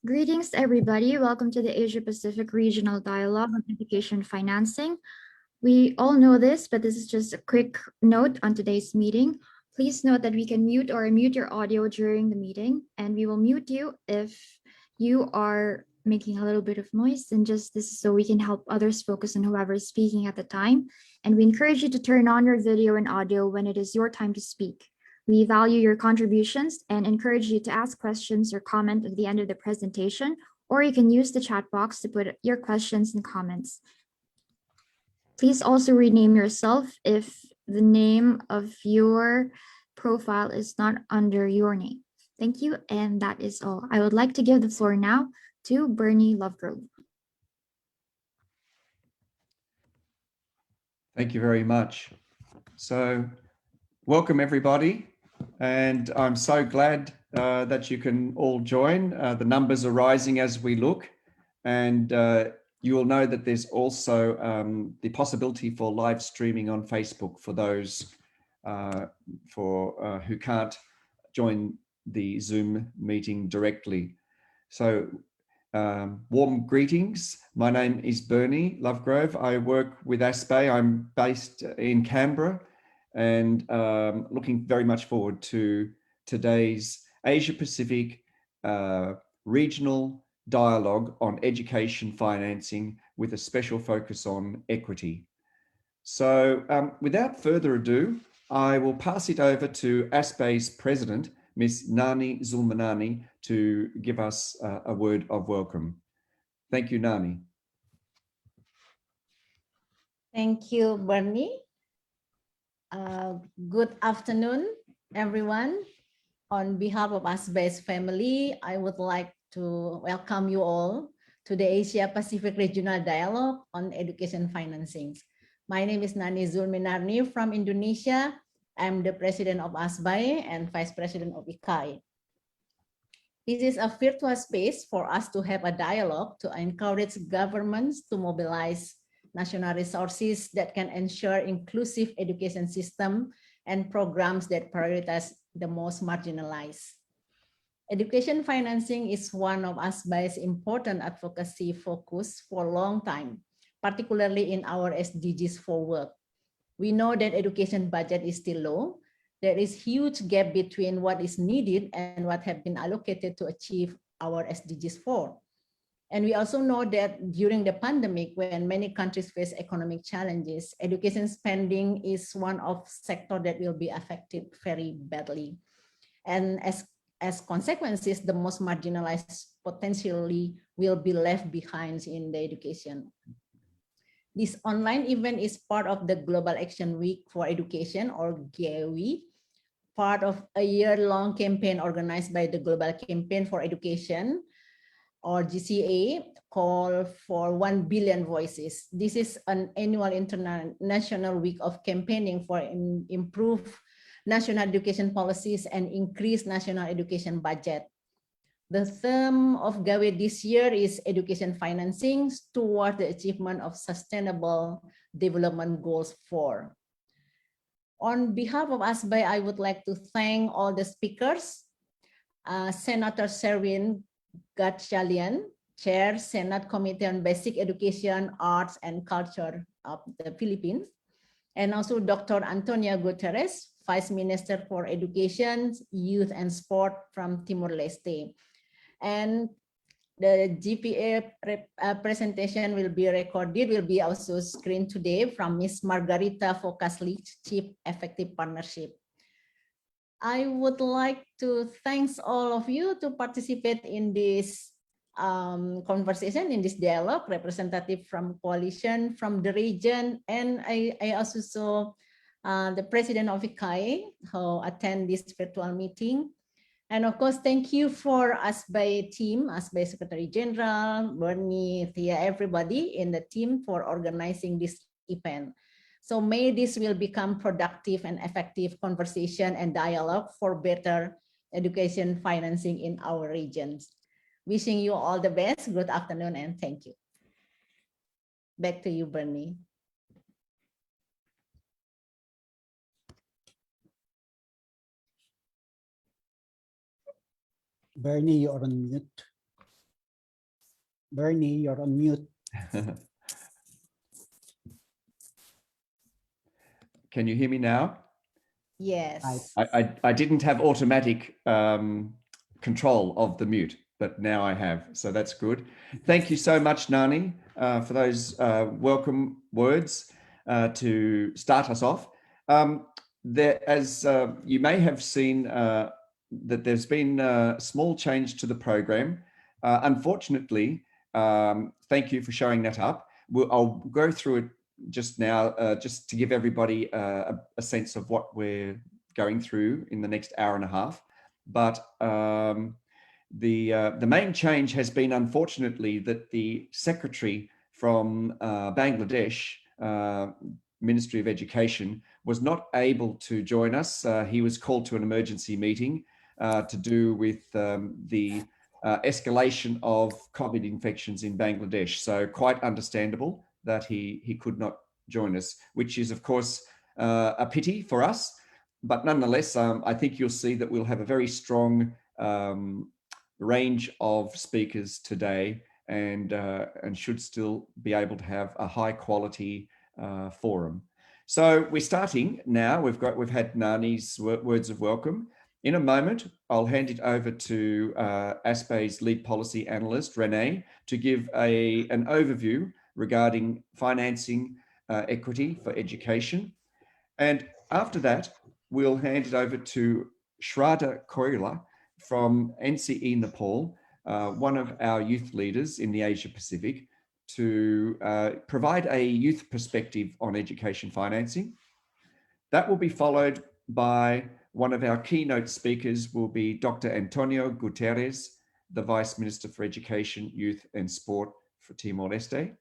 Greetings, everybody. Welcome to the Asia Pacific Regional Dialogue on Education Financing. We all know this, but this is just a quick note on today's meeting. Please note that we can mute or unmute your audio during the meeting, and we will mute you if you are making a little bit of noise, and just this is so we can help others focus on whoever is speaking at the time. And we encourage you to turn on your video and audio when it is your time to speak. We value your contributions and encourage you to ask questions or comment at the end of the presentation, or you can use the chat box to put your questions and comments. Please also rename yourself if the name of your profile is not under your name. Thank you, and that is all. I would like to give the floor now to Bernie Lovegrove. Thank you very much. So, welcome everybody, and I'm so glad that you can all join. The numbers are rising as we look, and you will know that there's also the possibility for live streaming on Facebook for those who can't join the Zoom meeting directly. So warm greetings. My name is Bernie Lovegrove. I work with ASPE. I'm based in Canberra and looking very much forward to today's Asia Pacific regional dialogue on education financing with a special focus on equity. So without further ado, I will pass it over to ASPE's president, Ms. Nani Zulmanani, to give us a word of welcome. Thank you, Nani. Thank you, Bernie. Good afternoon, everyone. On behalf of ASPE's family, I would like to welcome you all to the Asia Pacific Regional Dialogue on Education Financing. My name is Nani Zulminarni from Indonesia. I'm the president of ASBAE and vice president of IKAI. This is a virtual space for us to have a dialogue to encourage governments to mobilize national resources that can ensure inclusive education system and programs that prioritize the most marginalized. Education financing is one of ASBAE's important advocacy focus for a long time, particularly in our SDGs for work. We know that education budget is still low. There is huge gap between what is needed and what have been allocated to achieve our SDGs 4. And we also know that during the pandemic, when many countries face economic challenges, education spending is one of sectors that will be affected very badly. And as consequences, the most marginalized potentially will be left behind in the education. This online event is part of the Global Action Week for Education, or GAWE, part of a year-long campaign organized by the Global Campaign for Education, or GCA, call for 1 billion voices. This is an annual international week of campaigning for improved national education policies and increased national education budget. The theme of GAWE this year is education financing toward the achievement of Sustainable Development Goals 4. On behalf of ASBAE, I would like to thank all the speakers, Senator Sherwin Gatchalian, Chair, Senate Committee on Basic Education, Arts and Culture of the Philippines, and also Dr. Antonia Guterres, Vice Minister for Education, Youth and Sport from Timor-Leste. And the GPA presentation will be recorded, will be also screened today from Ms. Margarita Focasli, Chief Effective Partnership. I would like to thank all of you to participate in this conversation, in this dialogue, representative from coalition, from the region, and I also saw the president of IKAI who attend this virtual meeting. And of course, thank you for ASBAE team, ASBAE Secretary General, Bernie, Thea, everybody in the team for organizing this event. So may this will become productive and effective conversation and dialogue for better education financing in our regions. Wishing you all the best. Good afternoon and thank you. Back to you, Bernie. Bernie, you're on mute. Bernie, you're on mute. Can you hear me now? Yes. I didn't have automatic control of the mute, but now I have, so that's good. Thank you so much, Nani, for those welcome words to start us off. As you may have seen, that there's been a small change to the program. Unfortunately, thank you for showing that up. I'll go through it just now, just to give everybody a sense of what we're going through in the next hour and a half. But the main change has been, unfortunately, that the secretary from Bangladesh, Ministry of Education, was not able to join us. He was called to an emergency meeting to do with the escalation of COVID infections in Bangladesh. So quite understandable that he could not join us, which is, of course, a pity for us. But nonetheless, I think you'll see that we'll have a very strong range of speakers today, and should still be able to have a high quality forum. So we're starting now. We've had Nani's words of welcome. In a moment, I'll hand it over to ASPE's lead policy analyst, Renee, to give an overview regarding financing equity for education. And after that, we'll hand it over to Shraddha Koirala from NCE Nepal, one of our youth leaders in the Asia Pacific, to provide a youth perspective on education financing. That will be followed by one of our keynote speakers will be Dr. Antonio Guterres, the Vice Minister for Education, Youth and Sport for Timor-Leste.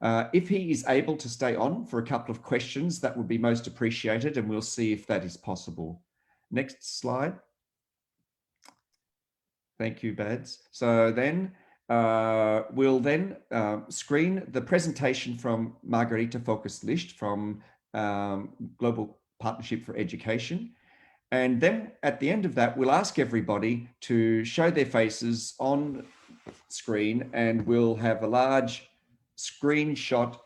If he is able to stay on for a couple of questions, that would be most appreciated, and we'll see if that is possible. Next slide. Thank you, Bads. So then we'll then screen the presentation from Margarita Focus-Licht from Global Partnership for Education. And then at the end of that, we'll ask everybody to show their faces on screen, and we'll have a large screenshot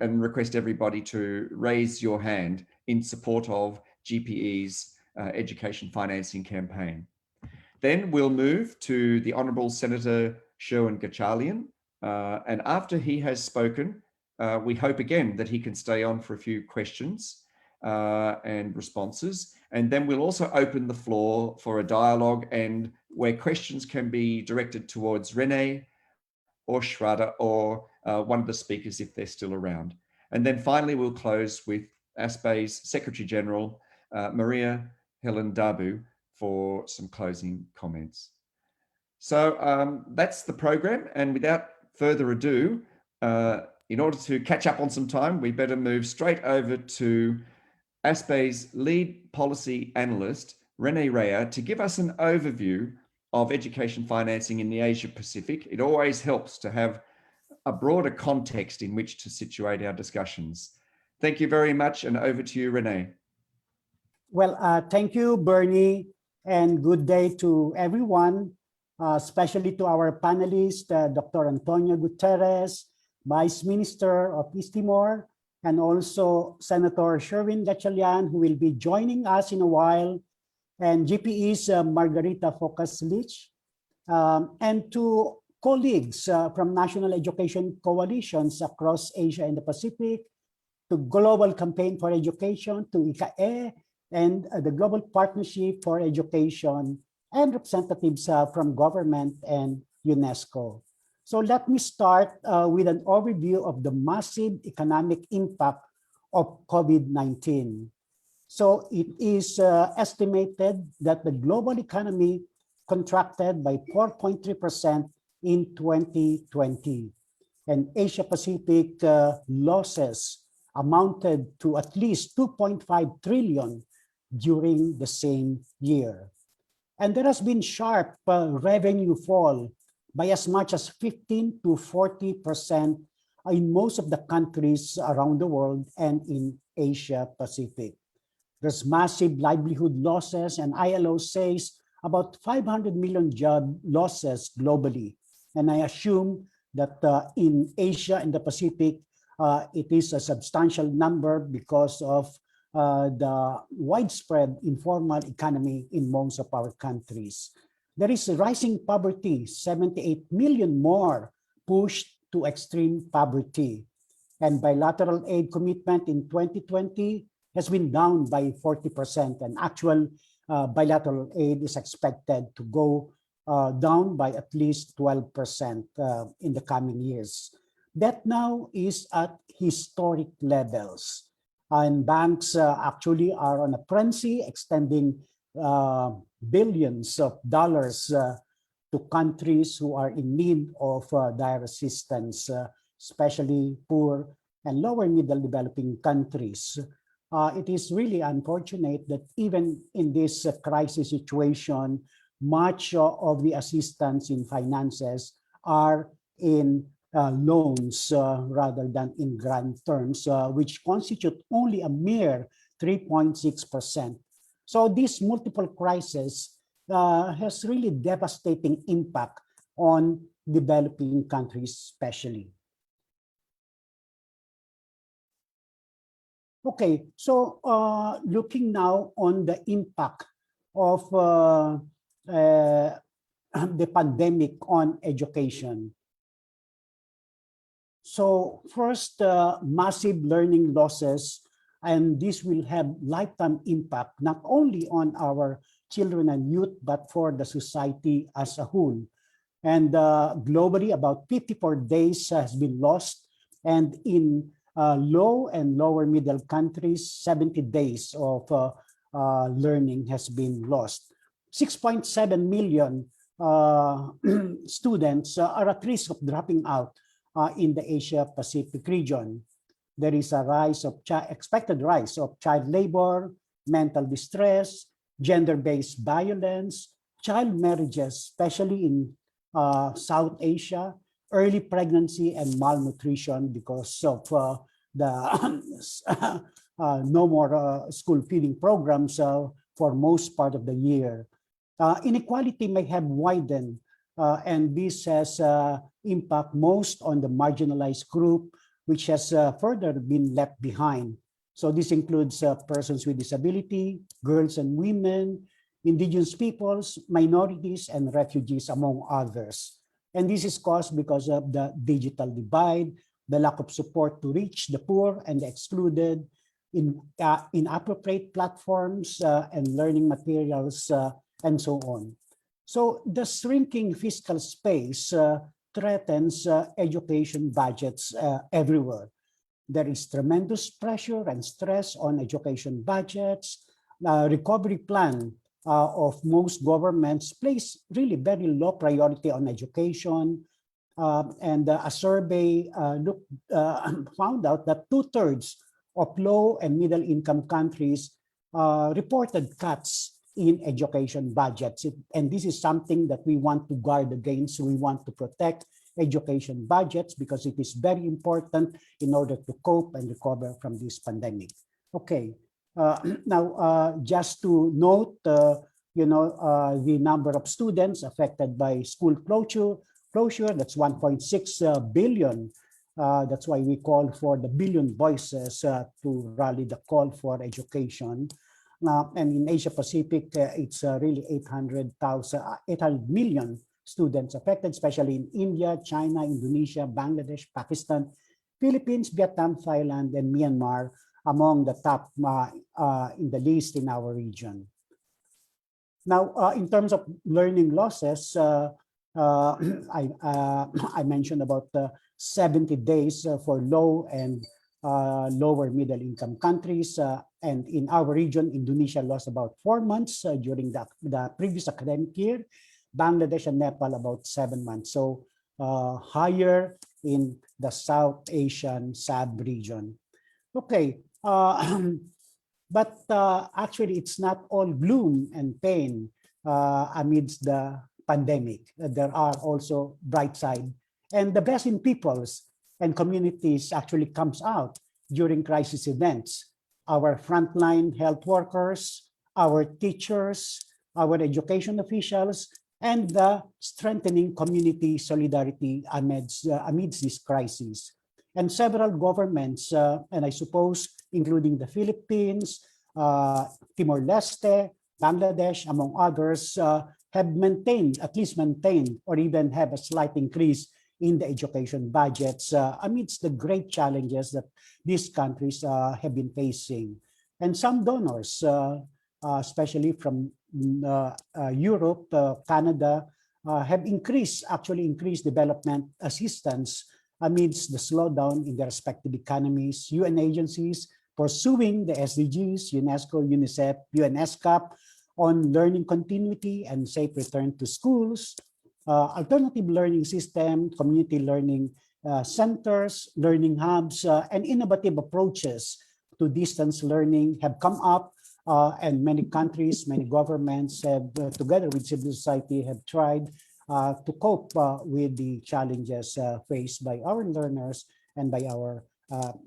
and request everybody to raise your hand in support of GPE's education financing campaign. Then we'll move to the Honourable Senator Sherwin Gatchalian. And after he has spoken, we hope again that he can stay on for a few questions and responses. And then we'll also open the floor for a dialogue, and where questions can be directed towards Renee or Shraddha or one of the speakers if they're still around. And then finally, we'll close with ASPE's Secretary General, Maria Helen Dabu, for some closing comments. So that's the program. And without further ado, in order to catch up on some time, we better move straight over to ASPE's lead policy analyst, Renee Rea, to give us an overview of education financing in the Asia Pacific. It always helps to have a broader context in which to situate our discussions. Thank you very much, and over to you, Renee. Well, thank you, Bernie, and good day to everyone, especially to our panelists, Dr. Antonio Guterres, Vice Minister of East Timor, and also Senator Sherwin Gatchalian, who will be joining us in a while, and GPE's Margarita Focus-Licht, and to colleagues from national education coalitions across Asia and the Pacific, to Global Campaign for Education, to ICAE, and the Global Partnership for Education, and representatives from government and UNESCO. So let me start with an overview of the massive economic impact of COVID-19. So it is estimated that the global economy contracted by 4.3% in 2020. And Asia Pacific losses amounted to at least 2.5 trillion during the same year. And there has been sharp revenue fall by as much as 15 to 40% in most of the countries around the world and in Asia Pacific. There's massive livelihood losses, and ILO says about 500 million job losses globally. And I assume that in Asia and the Pacific, it is a substantial number because of the widespread informal economy in most of our countries. There is a rising poverty, 78 million more pushed to extreme poverty. And bilateral aid commitment in 2020 has been down by 40%, and actual bilateral aid is expected to go down by at least 12% in the coming years. That now is at historic levels. And banks actually are on a frenzy, extending billions of dollars to countries who are in need of dire assistance, especially poor and lower middle developing countries. It is really unfortunate that even in this crisis situation, much of the assistance in finances are in loans rather than in grant terms, which constitute only a mere 3.6%. So this multiple crisis has really devastating impact on developing countries especially. Okay, so looking now on the impact of the pandemic on education. So first, massive learning losses, and this will have lifetime impact not only on our children and youth, but for the society as a whole. And globally, about 54 days has been lost, and in low and lower middle countries, 70 days of learning has been lost. 6.7 million students are at risk of dropping out in the Asia Pacific region. There is a rise of expected rise of child labor, mental distress, gender-based violence, child marriages, especially in South Asia, early pregnancy and malnutrition because of the no more school feeding programs for most part of the year. Inequality may have widened, and this has impact most on the marginalized group, which has further been left behind. So this includes persons with disability, girls and women, indigenous peoples, minorities, and refugees, among others. And this is caused because of the digital divide, the lack of support to reach the poor and the excluded, inappropriate platforms and learning materials, and so on. So the shrinking fiscal space threatens education budgets everywhere. There is tremendous pressure and stress on education budgets. Recovery plan of most governments place really very low priority on education. And a survey found out that 2/3 of low and middle income countries reported cuts in education budgets. And this is something that we want to guard against. We want to protect education budgets because it is very important in order to cope and recover from this pandemic. Okay, now just to note, the number of students affected by school closure, that's 1.6 billion. That's why we call for the billion voices to rally the call for education. And in Asia Pacific, it's really 800 million students affected, especially in India, China, Indonesia, Bangladesh, Pakistan, Philippines, Vietnam, Thailand, and Myanmar among the top in the list in our region. Now, in terms of learning losses, I mentioned about 70 days for low and lower middle income countries. And in our region, Indonesia lost about 4 months during the previous academic year. Bangladesh and Nepal about 7 months. So higher in the South Asian sub-region. Okay, but actually it's not all gloom and pain amidst the pandemic. There are also bright side. And the best in peoples and communities actually comes out during crisis events. Our frontline health workers, our teachers, our education officials, and the strengthening community solidarity amidst this crisis. And several governments, and I suppose including the Philippines, Timor-Leste, Bangladesh, among others, have maintained, at least maintained, or even have a slight increase in the education budgets amidst the great challenges that these countries have been facing. And some donors, especially from Europe, Canada, have actually increased development assistance amidst the slowdown in their respective economies. UN agencies pursuing the SDGs, UNESCO, UNICEF, UNESCAP, on learning continuity and safe return to schools, alternative learning system, community learning centers, learning hubs, and innovative approaches to distance learning have come up, and many countries, many governments have, together with civil society, have tried to cope with the challenges faced by our learners and by our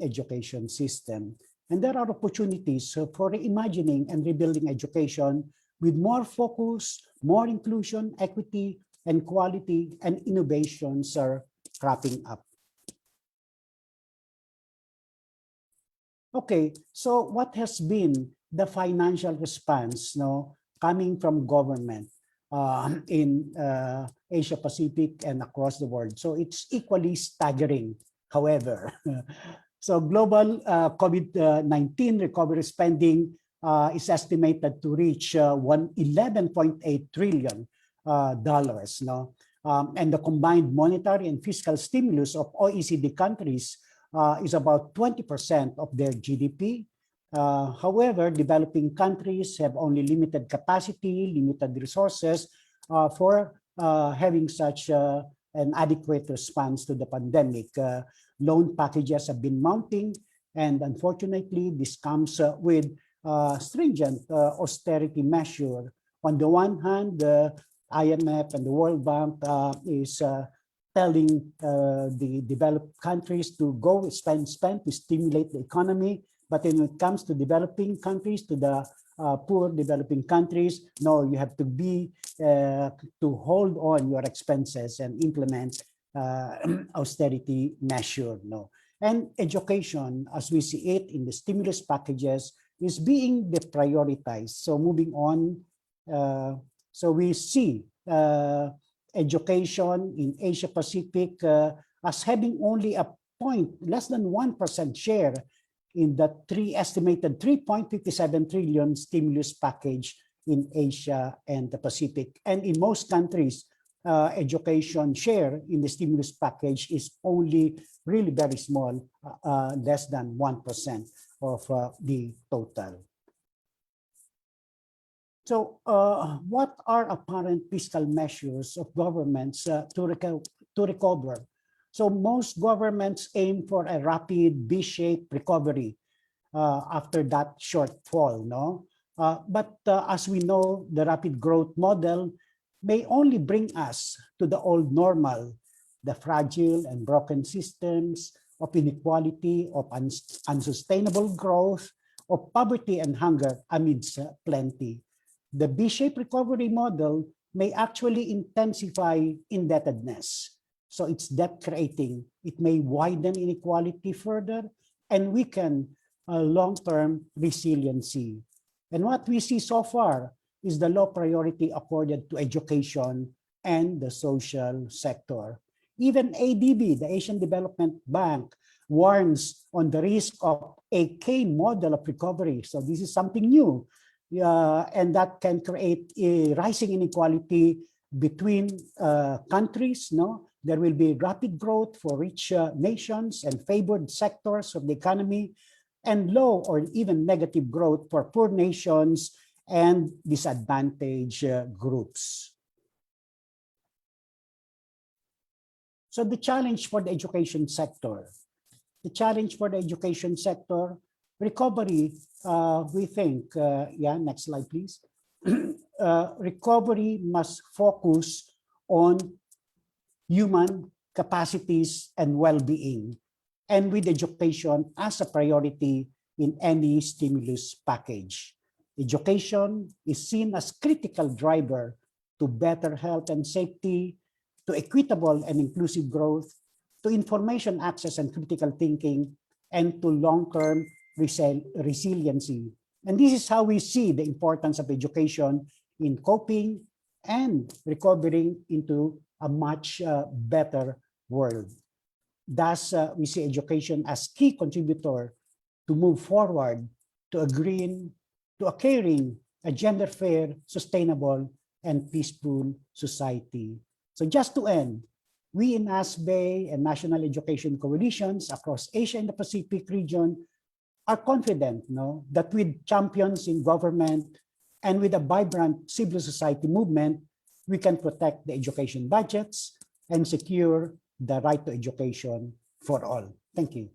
education system. And there are opportunities for reimagining and rebuilding education with more focus, more inclusion, equity, and quality, and innovations are cropping up. Okay, so what has been the financial response coming from government in Asia Pacific and across the world? So it's equally staggering, however. So global COVID-19 recovery spending is estimated to reach $11.8 trillion. And the combined monetary and fiscal stimulus of OECD countries is about 20% of their GDP. However, developing countries have only limited capacity, limited resources for having such an adequate response to the pandemic. Loan packages have been mounting, and unfortunately, this comes with stringent austerity measure. On the one hand, the IMF and the World Bank is telling the developed countries to go spend to stimulate the economy. But when it comes to developing countries, to the poor developing countries, no, you have to be to hold on your expenses and implement austerity measure. No, and education, as we see it in the stimulus packages, is being deprioritized. So moving on, so we see education in Asia Pacific as having only less than 1% share in the estimated 3.57 trillion stimulus package in Asia and the Pacific. And in most countries, education share in the stimulus package is only really very small, less than 1% of the total. So what are apparent fiscal measures of governments to recover? So most governments aim for a rapid V-shaped recovery after that shortfall, no? But as we know, the rapid growth model may only bring us to the old normal, the fragile and broken systems of inequality, of unsustainable growth, of poverty and hunger amidst plenty. The V-shaped recovery model may actually intensify indebtedness. So it's debt creating. It may widen inequality further and weaken long-term resiliency. And what we see so far is the low priority accorded to education and the social sector. Even ADB, the Asian Development Bank, warns on the risk of a K model of recovery. So this is something new, and that can create a rising inequality between countries. No, there will be rapid growth for rich nations and favored sectors of the economy, and low or even negative growth for poor nations and disadvantaged groups. So the challenge for the education sector. The challenge for the education sector, recovery, we think, next slide, please. Recovery must focus on human capacities and well-being, and with education as a priority in any stimulus package. Education is seen as critical driver to better health and safety, to equitable and inclusive growth, to information access and critical thinking, and to long-term resiliency. And this is how we see the importance of education in coping and recovering into a much better world. Thus, we see education as key contributor to move forward to a green, to a caring, a gender-fair, sustainable, and peaceful society. So just to end, we in ASBE and national education coalitions across Asia and the Pacific region are confident that with champions in government and with a vibrant civil society movement, we can protect the education budgets and secure the right to education for all. Thank you.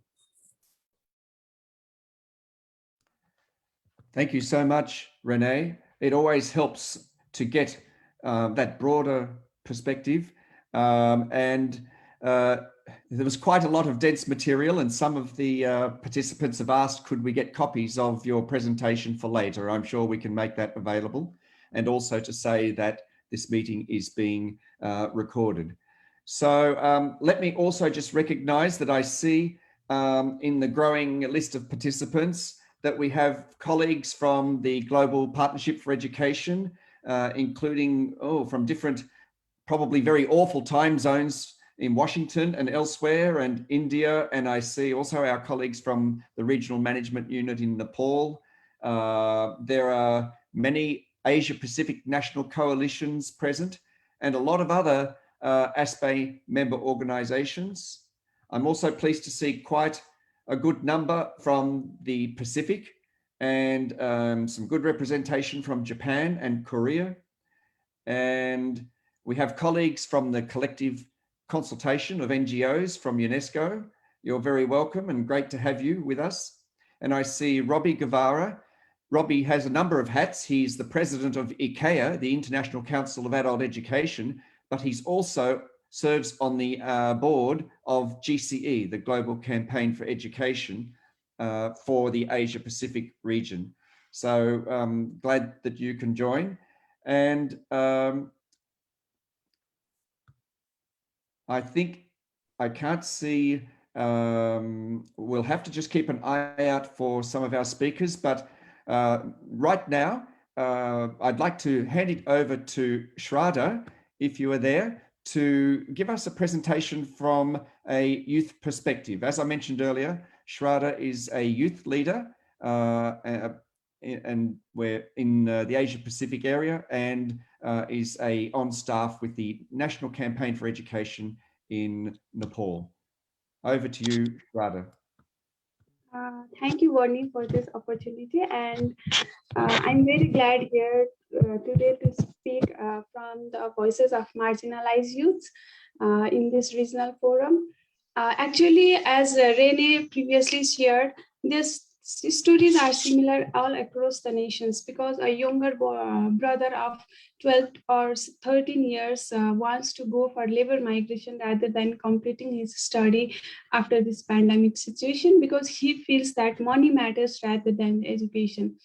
Thank you so much, Renee. It always helps to get that broader perspective. There was quite a lot of dense material, and some of the participants have asked, could we get copies of your presentation for later? I'm sure we can make that available. And also to say that this meeting is being recorded. So let me also just recognize that I see in the growing list of participants that we have colleagues from the Global Partnership for Education, including from different, probably very awful time zones in Washington and elsewhere, and India. And I see also our colleagues from the Regional Management Unit in Nepal. There are many Asia Pacific national coalitions present, and a lot of other ASBE member organizations. I'm also pleased to see quite a good number from the Pacific, and some good representation from Japan and Korea. And we have colleagues from the collective consultation of NGOs from UNESCO. You're very welcome and great to have you with us. And I see Robbie Guevara. Robbie has a number of hats. He's the president of ICEA, the International Council of Adult Education, but he's also serves on the board of GCE, the Global Campaign for Education for the Asia Pacific region. So glad that you can join. And I think I can't see, we'll have to just keep an eye out for some of our speakers, but right now, I'd like to hand it over to Shraddha, if you are there, to give us a presentation from a youth perspective. As I mentioned earlier, Shraddha is a youth leader and we're in the Asia Pacific area, and is on staff with the National Campaign for Education in Nepal. Over to you, Shraddha. Thank you, Bernie, for this opportunity, and I'm very glad here today to speak from the voices of marginalized youths in this regional forum. Actually, as Renee previously shared, these stories are similar all across the nations, because a younger brother of 12 or 13 years wants to go for labor migration rather than completing his study after this pandemic situation, because he feels that money matters rather than education.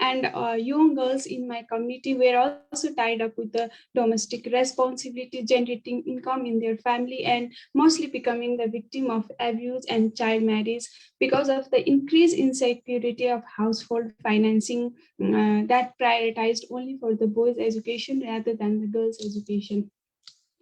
And young girls in my community were also tied up with the domestic responsibility, generating income in their family, and mostly becoming the victim of abuse and child marriage because of the increased insecurity of household financing that prioritized only for the boys' education rather than the girls' education.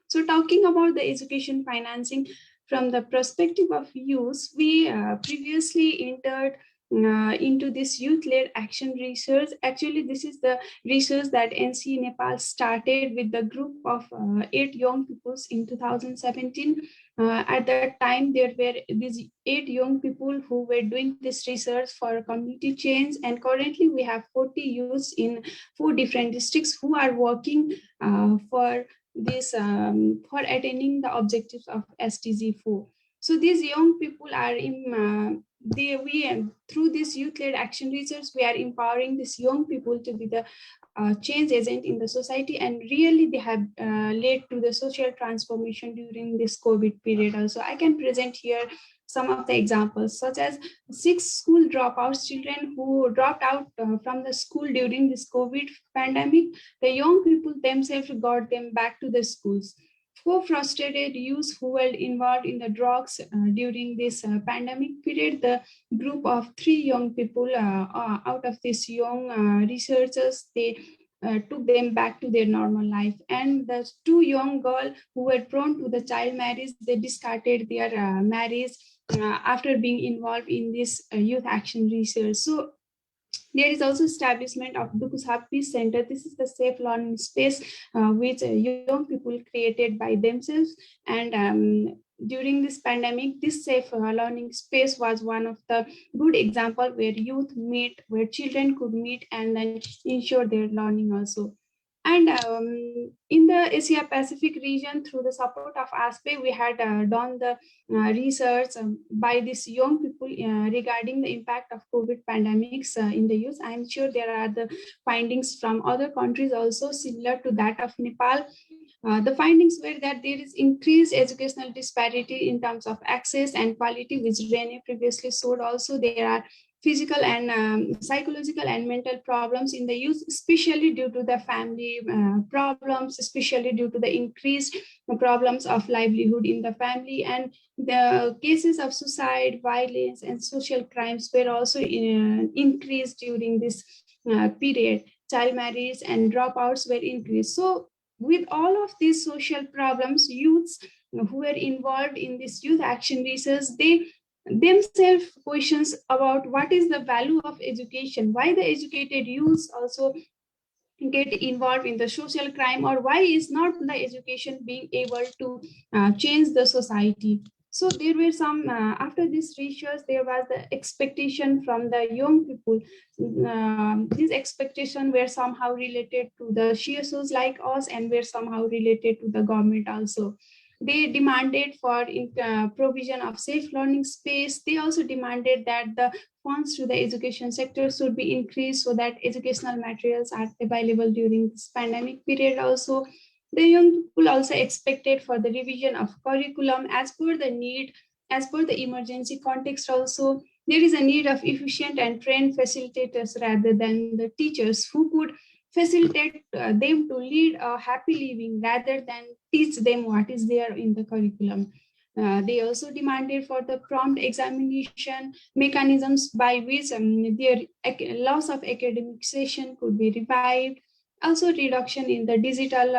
So talking about the education financing from the perspective of youth, we previously entered into this youth-led action research. Actually, this is the research that NC Nepal started with the group of 8 young people in 2017. At that time, there were these 8 young people who were doing this research for community change, and currently we have 40 youths in 4 different districts who are working for this for attaining the objectives of SDG 4. So these young people are in through this youth-led action research, we are empowering these young people to be the change agent in the society, and really they have led to the social transformation during this COVID period. Also, I can present here some of the examples, such as 6 school dropouts, children who dropped out from the school during this COVID pandemic. The young people themselves got them back to the schools. 4 frustrated youths who were involved in the drugs during this pandemic period. The group of 3 young people out of these young researchers, they took them back to their normal life. And the 2 young girls who were prone to the child marriage, they discarded their marriage after being involved in this youth action research. So there is also establishment of Dukusha Peace Center. This is the safe learning space which young people created by themselves. And during this pandemic, this safe learning space was one of the good example where youth meet, where children could meet and then ensure their learning also. And in the Asia Pacific region, through the support of ASPE, we had done the research by these young people regarding the impact of COVID pandemics in the youth. I'm sure there are the findings from other countries also similar to that of Nepal. The findings were that there is increased educational disparity in terms of access and quality, which Rene previously showed. Also, there are physical and psychological and mental problems in the youth, especially due to the family problems, especially due to the increased problems of livelihood in the family. And the cases of suicide, violence, and social crimes were also increased during this period. Child marriage and dropouts were increased. So with all of these social problems, youths who were involved in this youth action research, they themselves questions about what is the value of education, why the educated youths also get involved in the social crime, or why is not the education being able to change the society. So there were some, after this research, there was the expectation from the young people. These expectations were somehow related to the CSOs like us and were somehow related to the government also. They demanded for provision of safe learning space. They also demanded that the funds to the education sector should be increased so that educational materials are available during this pandemic period also. The young people also expected for the revision of curriculum as per the need, as per the emergency context also. There is a need of efficient and trained facilitators rather than the teachers who could facilitate them to lead a happy living rather than teach them what is there in the curriculum. They also demanded for the prompt examination mechanisms by which their loss of academic session could be revived. Also reduction in the digital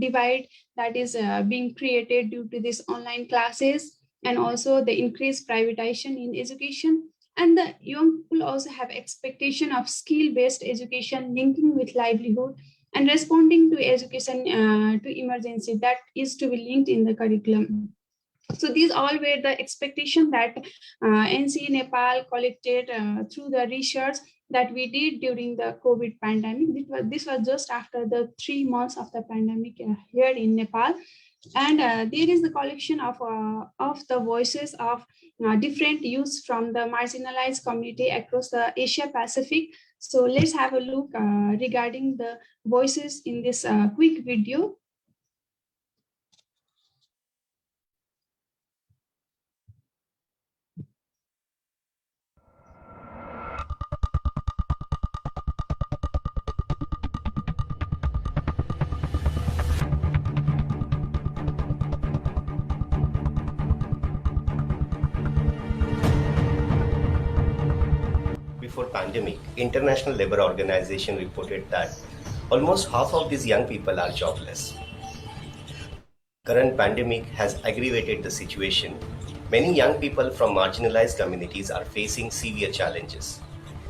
divide that is being created due to these online classes, and also the increased privatization in education. And the young people also have expectation of skill-based education linking with livelihood and responding to education to emergency that is to be linked in the curriculum. So these all were the expectation that NC Nepal collected through the research that we did during the COVID pandemic. This was just after the 3 months of the pandemic here in Nepal. And there is the collection of the voices of different youths from the marginalized community across the Asia Pacific. So let's have a look regarding the voices in this quick video. Before pandemic, International Labour Organization reported that almost half of these young people are jobless. Current pandemic has aggravated the situation. Many young people from marginalized communities are facing severe challenges.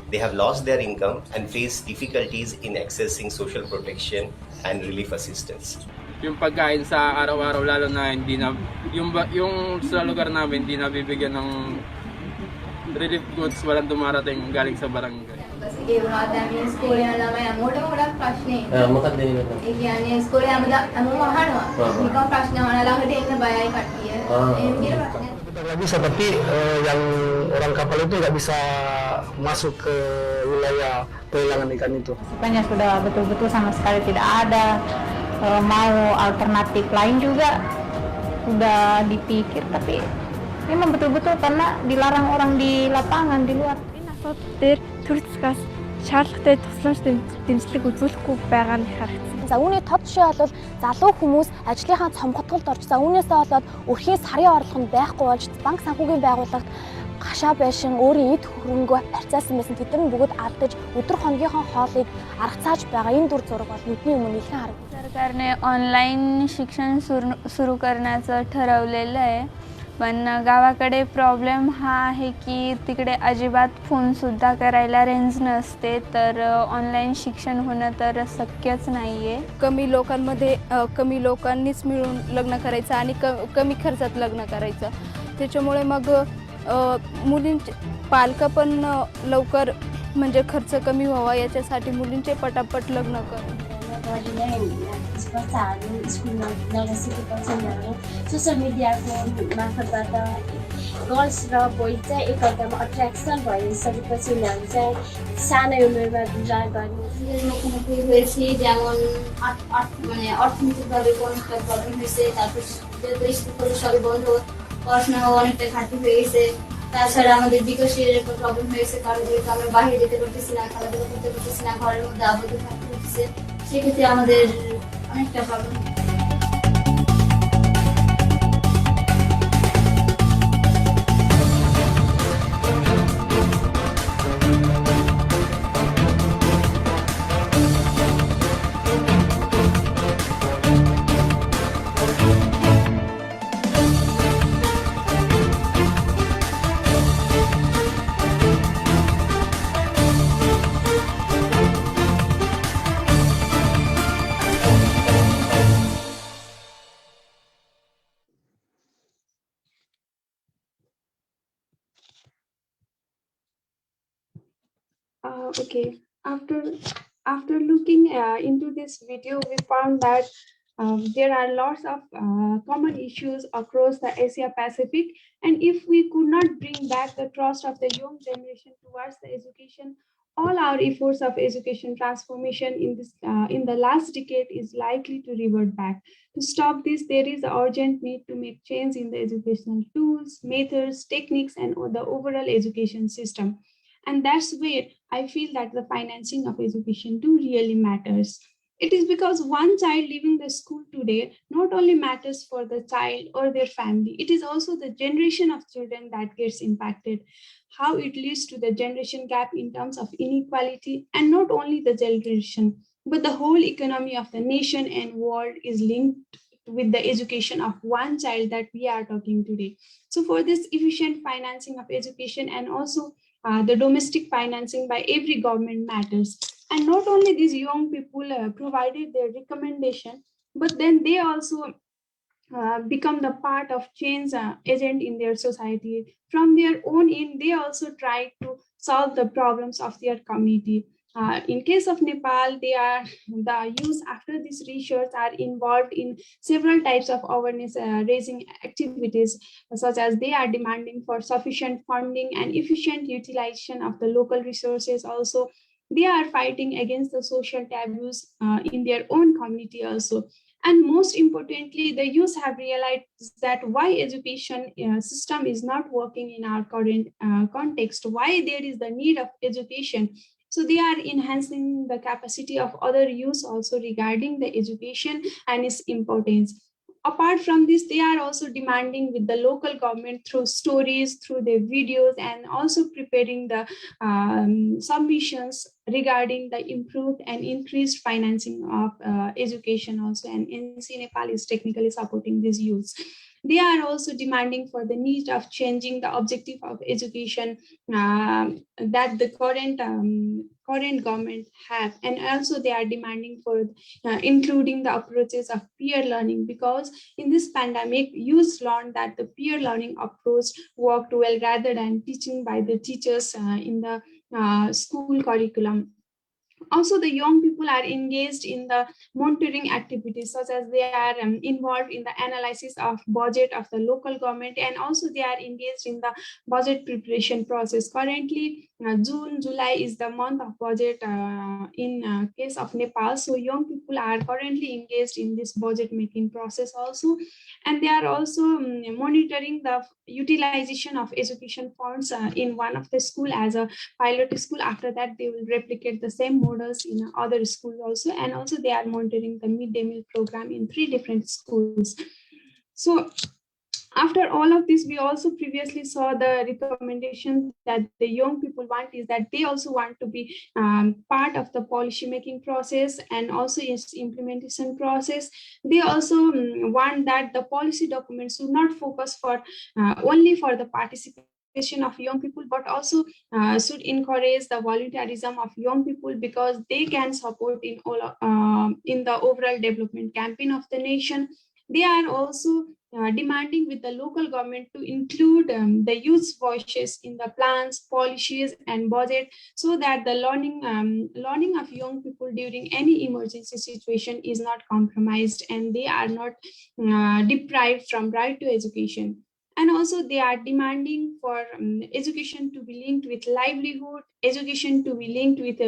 They have lost their income and face difficulties in accessing social protection and relief assistance. Yung pagkain sa araw-araw, lalo na hindi na yung sa lugar namin hindi nabibigyan ng relief goods, walang dumarating galing sa barangay. ඒ වුණාට මේ ස්කෝලේ යන ළමයි හැමෝටම ගොඩක් ප්‍රශ්නේ. මොකක්ද නේද? ඒ කියන්නේ ස්කෝලේ හැමෝම අහනවා. නිකන් ප්‍රශ්න අහන ළඟට එන්න බයයි කට්ටිය. ඒ විදිහට ප්‍රශ්න. Nggak bisa, tapi yang orang kapal itu nggak bisa masuk ke wilayah pelelangan ikan itu. Masukannya sudah betul-betul sama sekali tidak ada. Mau alternatif lain juga sudah dipikir, tapi memang betul-betul karena dilarang orang di lapangan di luar. Энэ асуудал дээр төр засгаас шаардлагатай тусламж дэмжлэг үзүүлэхгүй байгаа нь харагдсан. За үүний тод жишээ бол залуу хүмүүс ажлынхаа цомготголд орж, за үүнээсээ болоод өрхийн сарын орлого нь байхгүй болж банк санхүүгийн байгууллагт гашаа байшин өөрийн эд хөрөнгөө барьцаасан байсан тэд нар бүгд алдаж өдөр хоногийнхоо хоолыг аргацааж байгаа энэ дүр зураг бол бидний өмнө илхэн харагдав. सरकारने online शिक्षण सुरू करण्याचं ठरवलेलं आहे, पण गावाकडे problem हा आहे की तिकडे अजिबात फोनसुद्धा करायला रेंज नसते, तर ऑनलाईन शिक्षण होणं तर शक्यच नाही आहे. कमी लोकांनीच मिळून लग्न करायचं आणि कमी खर्चात लग्न करायचं, त्याच्यामुळे मग मुलींचे पालक पण लवकर म्हणजे खर्च कमी व्हावा याच्यासाठी मुलींचे पटापट लग्न करणं. सोसियल मिडियाको मार्फतबाट गर्ल्स र बोइज चाहिँ एकअर्कामा अट्र्याक्सन भइसकेपछि उनीहरू चाहिँ सानै उमेरमा विवाह गर्ने মুখোমুখি হয়েছি, যেমন মানে অর্থনৈতিকভাবে অনেকটা প্রবলেম হয়েছে, তারপর স্কুল সবই বন্ধ, পড়াশোনাও অনেকটা ঘাটতি হয়ে গেছে। তাছাড়া আমাদের বিকাশের একটা প্রবলেম হয়েছে, কারণ যেহেতু আমরা বাইরে যেতে পারতেছি না, খেলাধুলা করতে পারতেছি না, ঘরের মধ্যে আবদ্ধ থাকতে পারতেছে, সেক্ষেত্রে আমাদের অনেকটা problem. Okay, after looking into this video, we found that there are lots of common issues across the Asia Pacific, and if we could not bring back the trust of the young generation towards the education, all our efforts of education transformation in the last decade is likely to revert back. To stop this, there is an urgent need to make change in the educational tools, methods, techniques, and the overall education system. And that's where I feel that the financing of education too really matters. It is because one child leaving the school today not only matters for the child or their family, it is also the generation of children that gets impacted. How it leads to the generation gap in terms of inequality, and not only the generation, but the whole economy of the nation and world is linked with the education of one child that we are talking today. So for this efficient financing of education and also the domestic financing by every government matters. And not only these young people provided their recommendation, but then they also become the part of change agent in their society. From their own end, they also try to solve the problems of their community. In case of Nepal, the youth after this research are involved in several types of awareness raising activities, such as they are demanding for sufficient funding and efficient utilization of the local resources. Also, they are fighting against the social taboos in their own community also. And most importantly, the youth have realized that why education system is not working in our current context, why there is the need of education. So they are enhancing the capacity of other youth also regarding the education and its importance. Apart from this, they are also demanding with the local government through stories, through their videos, and also preparing the submissions regarding the improved and increased financing of education also. And NC Nepal is technically supporting these youths. They are also demanding for the need of changing the objective of education that the current government have, and also they are demanding for including the approaches of peer learning, because in this pandemic, youth learned that the peer learning approach worked well rather than teaching by the teachers in the school curriculum. Also, the young people are engaged in the monitoring activities, such as they are involved in the analysis of budget of the local government, and also they are engaged in the budget preparation process. Currently, June, July is the month of budget in case of Nepal. So young people are currently engaged in this budget making process also, and they are also monitoring the utilization of education funds in one of the school as a pilot school. After that, they will replicate the same models in other schools also, and also they are monitoring the midday meal program in 3 different schools. So after all of this, we also previously saw the recommendation that the young people want is that they also want to be part of the policy making process and also its implementation process. They also want that the policy documents should not focus for only for the participation of young people, but also should encourage the volunteerism of young people, because they can support in all in the overall development campaign of the nation. They are also demanding with the local government to include the youth voices in the plans, policies, and budget, so that the learning of young people during any emergency situation is not compromised and they are not deprived from right to education. And also they are demanding for education to be linked with livelihood, education to be linked with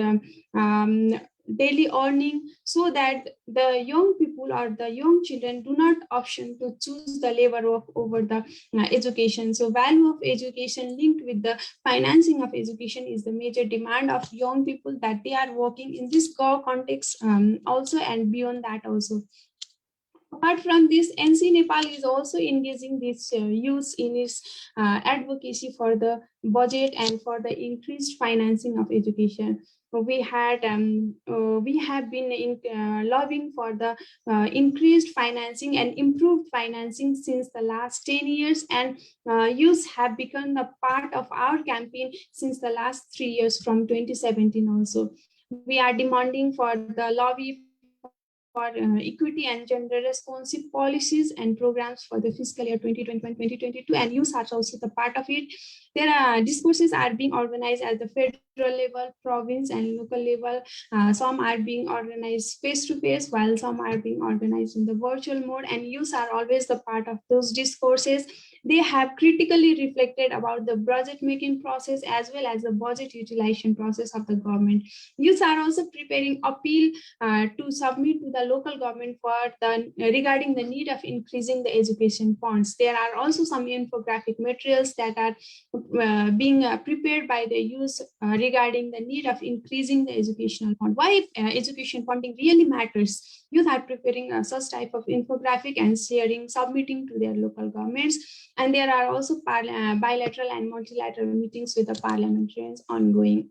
daily earning, so that the young people or the young children do not option to choose the labor work over the education. So value of education linked with the financing of education is the major demand of young people, that they are working in this context also and beyond that also. Apart from this, NC Nepal is also engaging this youth in its advocacy for the budget and for the increased financing of education. We have been lobbying for the increased financing and improved financing since the last 10 years, and youth have become a part of our campaign since the last 3 years from 2017 also. We are demanding for the lobby for equity and gender responsive policies and programs for the fiscal year 2021-2022, and youth are also the part of it. There are discourses are being organized at the federal level, province, and local level. Some are being organized face-to-face, while some are being organized in the virtual mode, and youth are always the part of those discourses. They have critically reflected about the budget making process as well as the budget utilization process of the government. Youth are also preparing appeal to submit to the local government for the regarding the need of increasing the education funds. There are also some infographic materials that are being prepared by the youth regarding the need of increasing the educational fund. Why education funding really matters. Youth are preparing such type of infographic and sharing, submitting to their local governments. And there are also bilateral and multilateral meetings with the parliamentarians ongoing.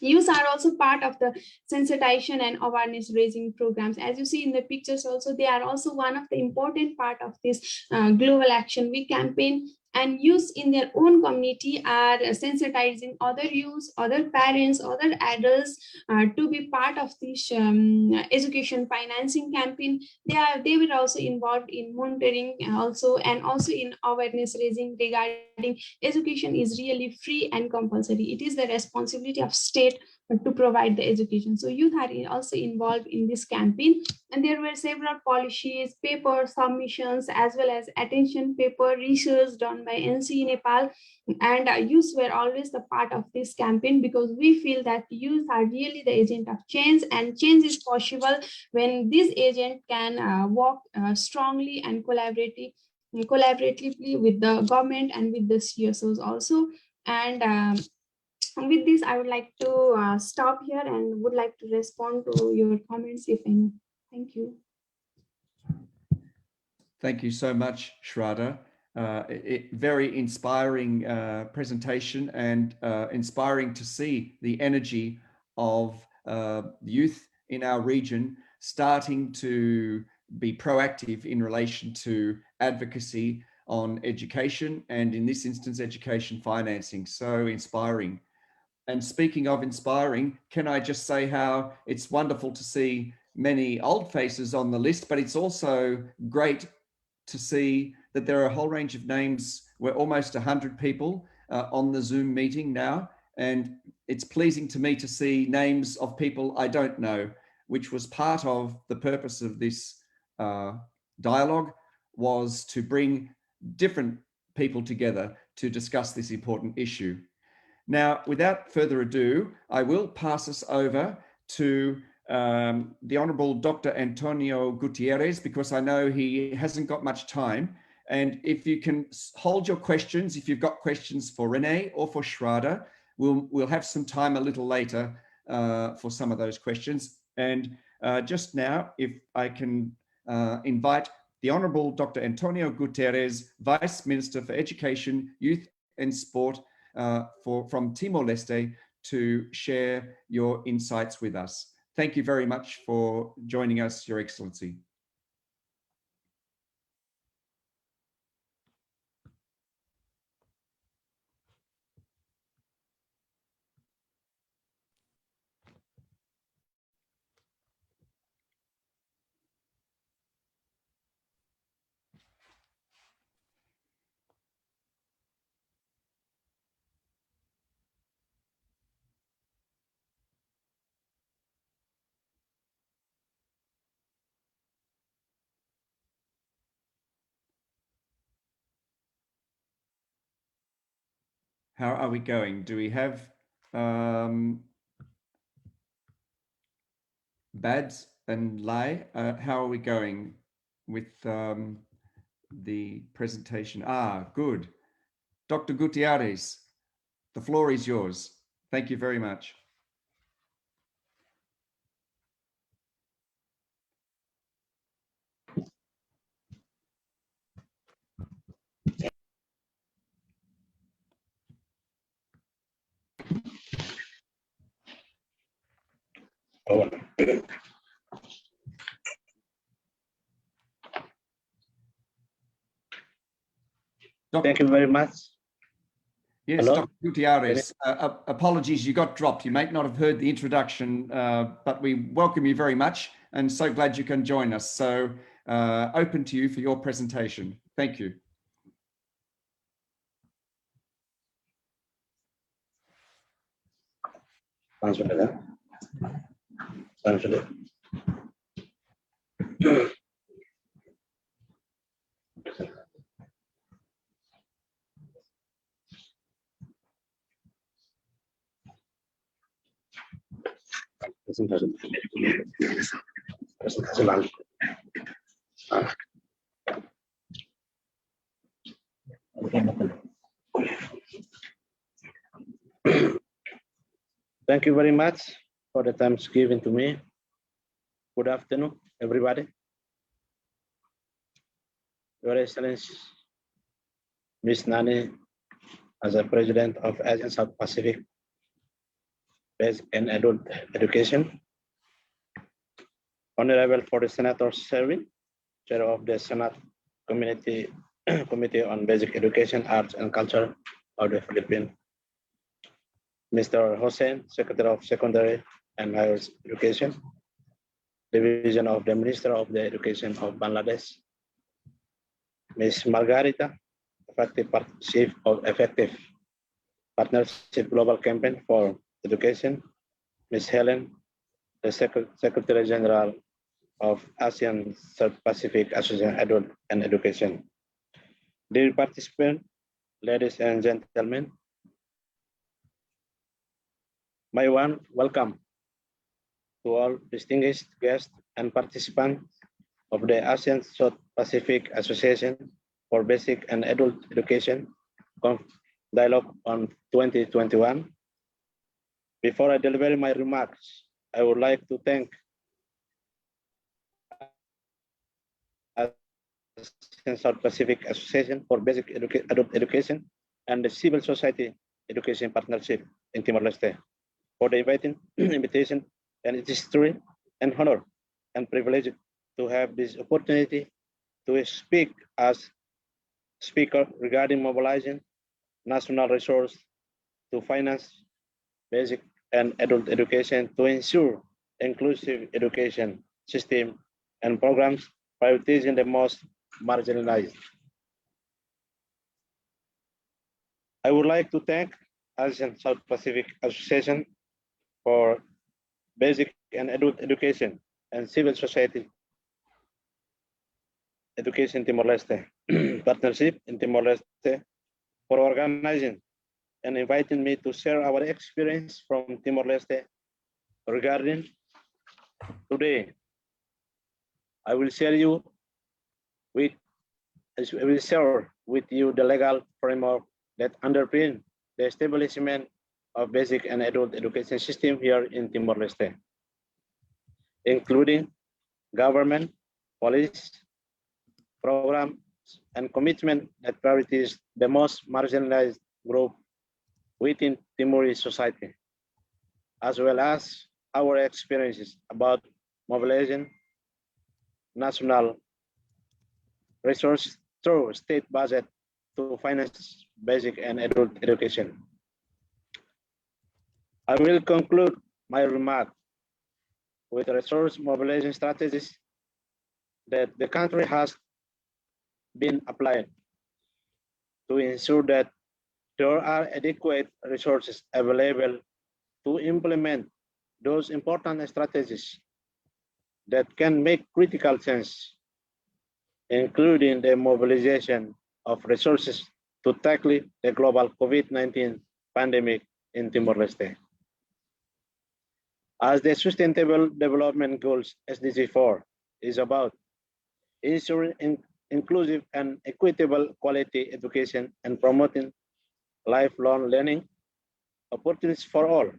Youth are also part of the sensitization and awareness raising programs. As you see in the pictures also, they are also one of the important part of this Global Action Week campaign. And youth in their own community are sensitizing other youth, other parents, other adults to be part of this education financing campaign. They were also involved in monitoring also, and also in awareness raising regarding education is really free and compulsory. It is the responsibility of state to provide the education. So youth are also involved in this campaign, and there were several policies, paper submissions, as well as attention paper research done by NC Nepal, and youth were always the part of this campaign, because we feel that youth are really the agent of change, and change is possible when this agent can work strongly and collaboratively with the government and with the CSOs also. And with this, I would like to stop here and would like to respond to your comments, if any. Thank you. Thank you so much, Shraddha. Very inspiring presentation, and inspiring to see the energy of youth in our region starting to be proactive in relation to advocacy on education, and in this instance, education financing. So inspiring. And speaking of inspiring, can I just say how it's wonderful to see many old faces on the list, but it's also great to see that there are a whole range of names. We're almost 100 people on the Zoom meeting now, and it's pleasing to me to see names of people I don't know, which was part of the purpose of this dialogue, was to bring different people together to discuss this important issue. Now, without further ado, I will pass us over to the Honourable Dr. Antonio Gutierrez, because I know he hasn't got much time. And if you can hold your questions, if you've got questions for Renee or for Shraddha, we'll have some time a little later for some of those questions. And just now, if I can invite the Honourable Dr. Antonio Gutierrez, Vice Minister for Education, Youth and Sport from Timor-Leste, to share your insights with us. Thank you very much for joining us, Your Excellency. How are we going? Do we have Bads and Lai? How are we going with the presentation? Good. Dr. Gutierrez, the floor is yours. Thank you very much. Thank you very much. Yes, Hello? Dr. Gutierrez, apologies, you got dropped. You might not have heard the introduction, but we welcome you very much and so glad you can join us. So open to you for your presentation. Thank you. Thank you very much for the time given to me. Good afternoon, everybody. Your Excellency, Ms. Nani, as a President of Asian South Pacific Basic and Adult Education, Honorable for the Senator Serving, Chair of the Senate Committee on Basic Education, Arts and Culture of the Philippines, Mr. Hossein, Secretary of Secondary and Higher Education, Division of the Minister of the Education of Bangladesh, Ms. Margarita, Chief of Effective Partnership Global Campaign for Education, Ms. Helen, the Secretary General of ASEAN South Pacific Association Adult and Education. Dear participants, ladies and gentlemen, my warm welcome to all distinguished guests and participants of the ASEAN South Pacific Association for Basic and Adult Education Dialogue on 2021. Before I deliver my remarks, I would like to thank ASEAN South Pacific Association for Basic Adult Education and the Civil Society Education Partnership in Timor-Leste for the invitation, and it is truly an honor and privilege to have this opportunity to speak as speaker regarding mobilizing national resources to finance basic and adult education to ensure inclusive education system and programs prioritizing the most marginalized. I would like to thank ASEAN South Pacific Association for Basic and Adult Education and Civil Society Education Timor-Leste Partnership in Timor-Leste for organizing and inviting me to share our experience from Timor-Leste regarding today. I will share with you the legal framework that underpin the establishment of basic and adult education system here in Timor-Leste, including government, police, programs, and commitment that priorities the most marginalized group within Timorese society, as well as our experiences about mobilizing national resources through state budget to finance basic and adult education. I will conclude my remark with resource mobilization strategies that the country has been applied to ensure that there are adequate resources available to implement those important strategies that can make critical change, including the mobilization of resources to tackle the global COVID-19 pandemic in Timor-Leste. As the Sustainable Development Goals SDG 4 is about ensuring inclusive and equitable quality education and promoting lifelong learning opportunities for all,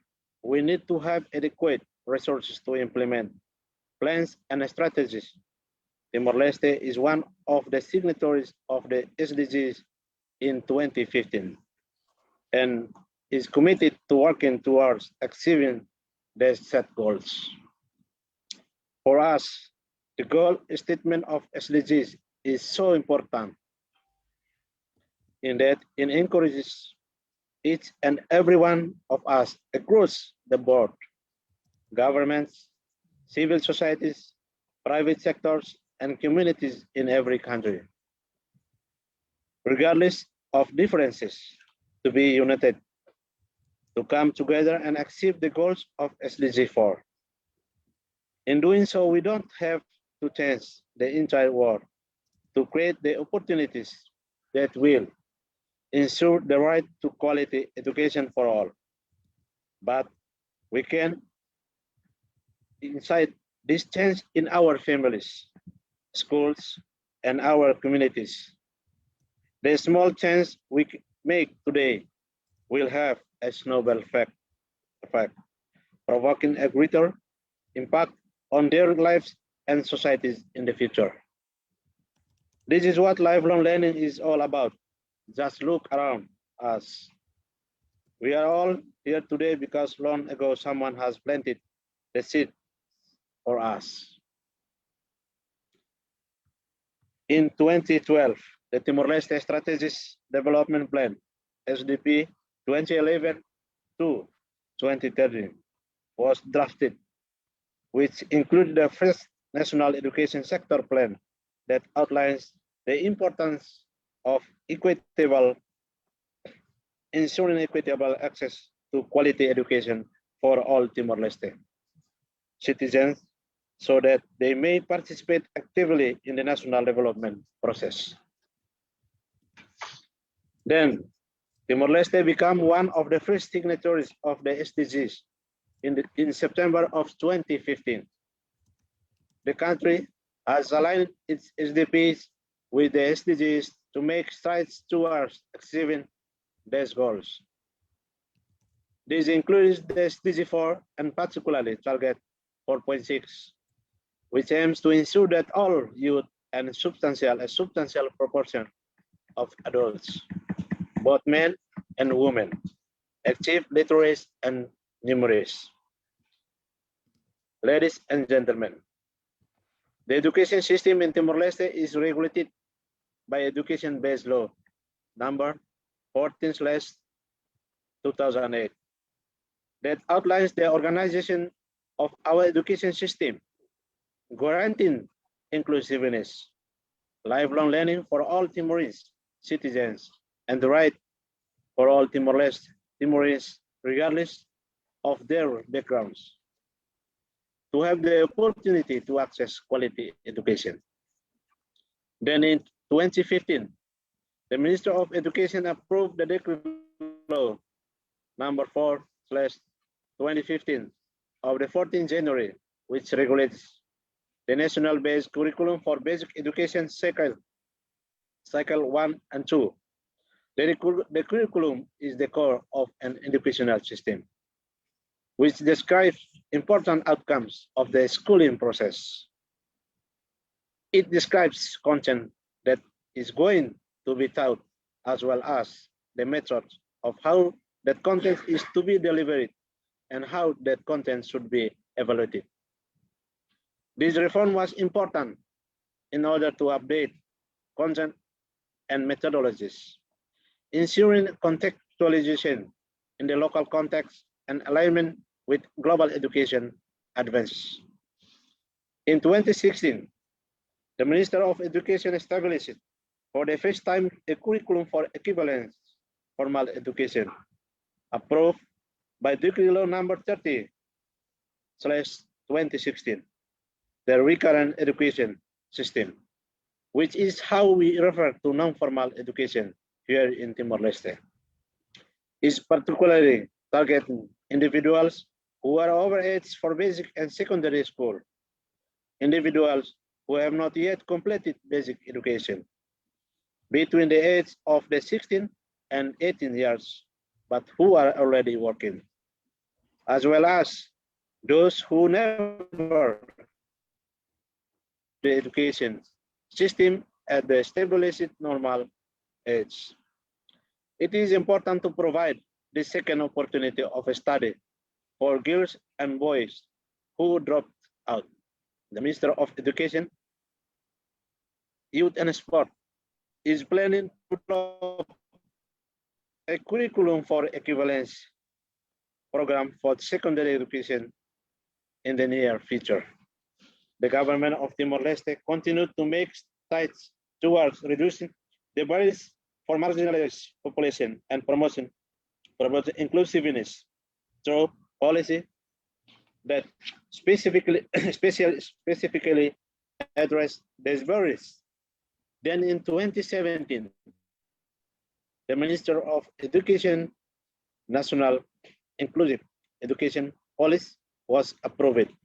we need to have adequate resources to implement plans and strategies. Timor-Leste is one of the signatories of the SDGs in 2015 and is committed to working towards achieving the set goals. For us, the goal statement of SDGs is so important in that it encourages each and every one of us across the board, governments, civil societies, private sectors, and communities in every country, regardless of differences, to be united, to come together and achieve the goals of SDG 4. In doing so, we don't have to change the entire world to create the opportunities that will ensure the right to quality education for all. But we can incite this change in our families, schools, and our communities. The small change we make today will have a snowball effect, provoking a greater impact on their lives and societies in the future. This is what lifelong learning is all about. Just look around us. We are all here today because long ago someone has planted the seed for us. In 2012, the Timor-Leste Strategic Development Plan, SDP 2011 to 2013, was drafted, which included the first National Education Sector Plan that outlines the importance of ensuring equitable access to quality education for all Timor-Leste citizens so that they may participate actively in the national development process. Then, Timor-Leste became one of the first signatories of the SDGs in September of 2015. The country has aligned its SDPs with the SDGs to make strides towards achieving these goals. This includes the SDG 4 and particularly Target 4.6, which aims to ensure that all youth and a substantial proportion of adults, both men and women, achieve literacy and numeracy. Ladies and gentlemen, the education system in Timor-Leste is regulated by Education-Based Law number 14/2008 that outlines the organization of our education system, guaranteeing inclusiveness, lifelong learning for all Timorese citizens, and the right for all Timor-Leste Timorese, regardless of their backgrounds, to have the opportunity to access quality education. Then in 2015, the Minister of Education approved the Decree Law number 4/2015 of the 14th January, which regulates the national based curriculum for basic education cycle 1 and 2. The curriculum is the core of an educational system, which describes important outcomes of the schooling process. It describes content that is going to be taught, as well as the method of how that content is to be delivered and how that content should be evaluated. This reform was important in order to update content and methodologies, ensuring contextualization in the local context and alignment with global education advances. In 2016, the Minister of Education established for the first time a curriculum for equivalent formal education, approved by Decree Law number 30/2016, the recurrent education system, which is how we refer to non-formal education here in Timor-Leste, is particularly targeting individuals who are over age for basic and secondary school, individuals who have not yet completed basic education between the age of the 16 and 18 years, but who are already working, as well as those who never the education system at the established normal age. It is important to provide the second opportunity of a study for girls and boys who dropped out. The Minister of Education, Youth and Sport is planning to develop a curriculum for equivalence program for secondary education in the near future. The government of Timor-Leste continued to make strides towards reducing the barriers for marginalized population and promoting inclusiveness through policy that specifically address these barriers. Then in 2017, the Minister of Education National Inclusive Education Policy was approved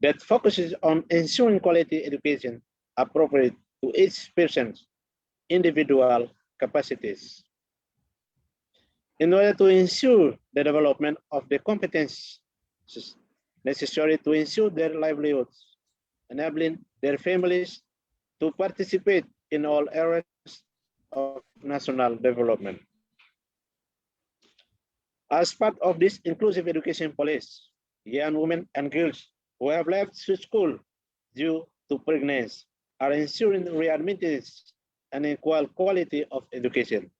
that focuses on ensuring quality education appropriate to each person's individual capacities. In order to ensure the development of the competences necessary to ensure their livelihoods, enabling their families to participate in all areas of national development. As part of this inclusive education policy, young women and girls who have left school due to pregnancy are ensuring readmittance and equal quality of education.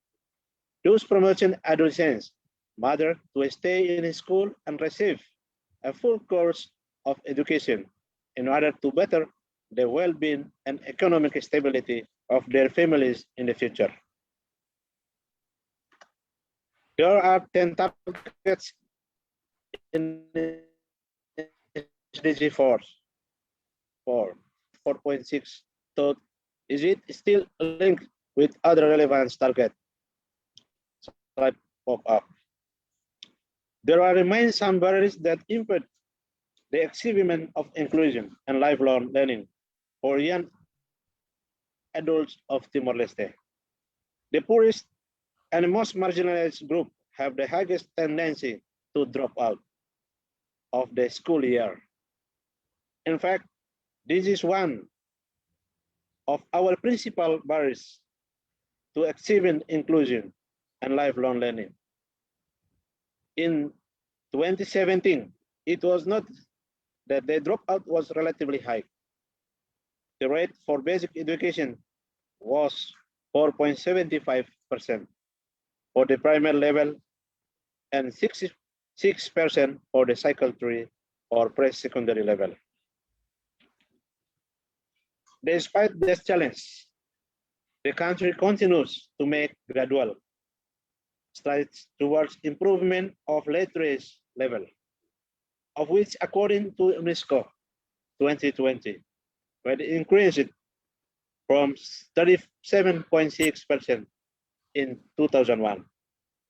Those promoting adolescents, mother to stay in school and receive a full course of education in order to better the well-being and economic stability of their families in the future. There are 10 targets in SDG 4.6. So is it still linked with other relevant targets? Slide pop up. There remain some barriers that impede the achievement of inclusion and lifelong learning for young adults of Timor-Leste. The poorest and most marginalized group have the highest tendency to drop out of the school year. In fact, this is one of our principal barriers to achieving inclusion and lifelong learning. In 2017, it was noted that the dropout was relatively high. The rate for basic education was 4.75% for the primary level and 66% for the cycle 3 or pre-secondary level. Despite this challenge, the country continues to make gradual strides towards improvement of literacy level, of which, according to UNESCO 2020, were increased from 37.6% in 2001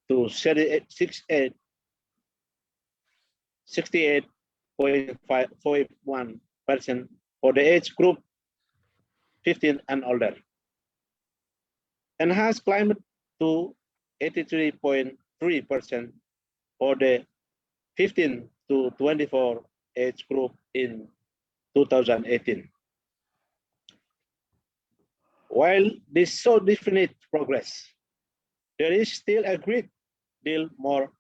to 68.41% for the age group 15 and older, and has climbed to 83.3% for the 15 to 24 age group in 2018. While this so definite progress, there is still a great deal more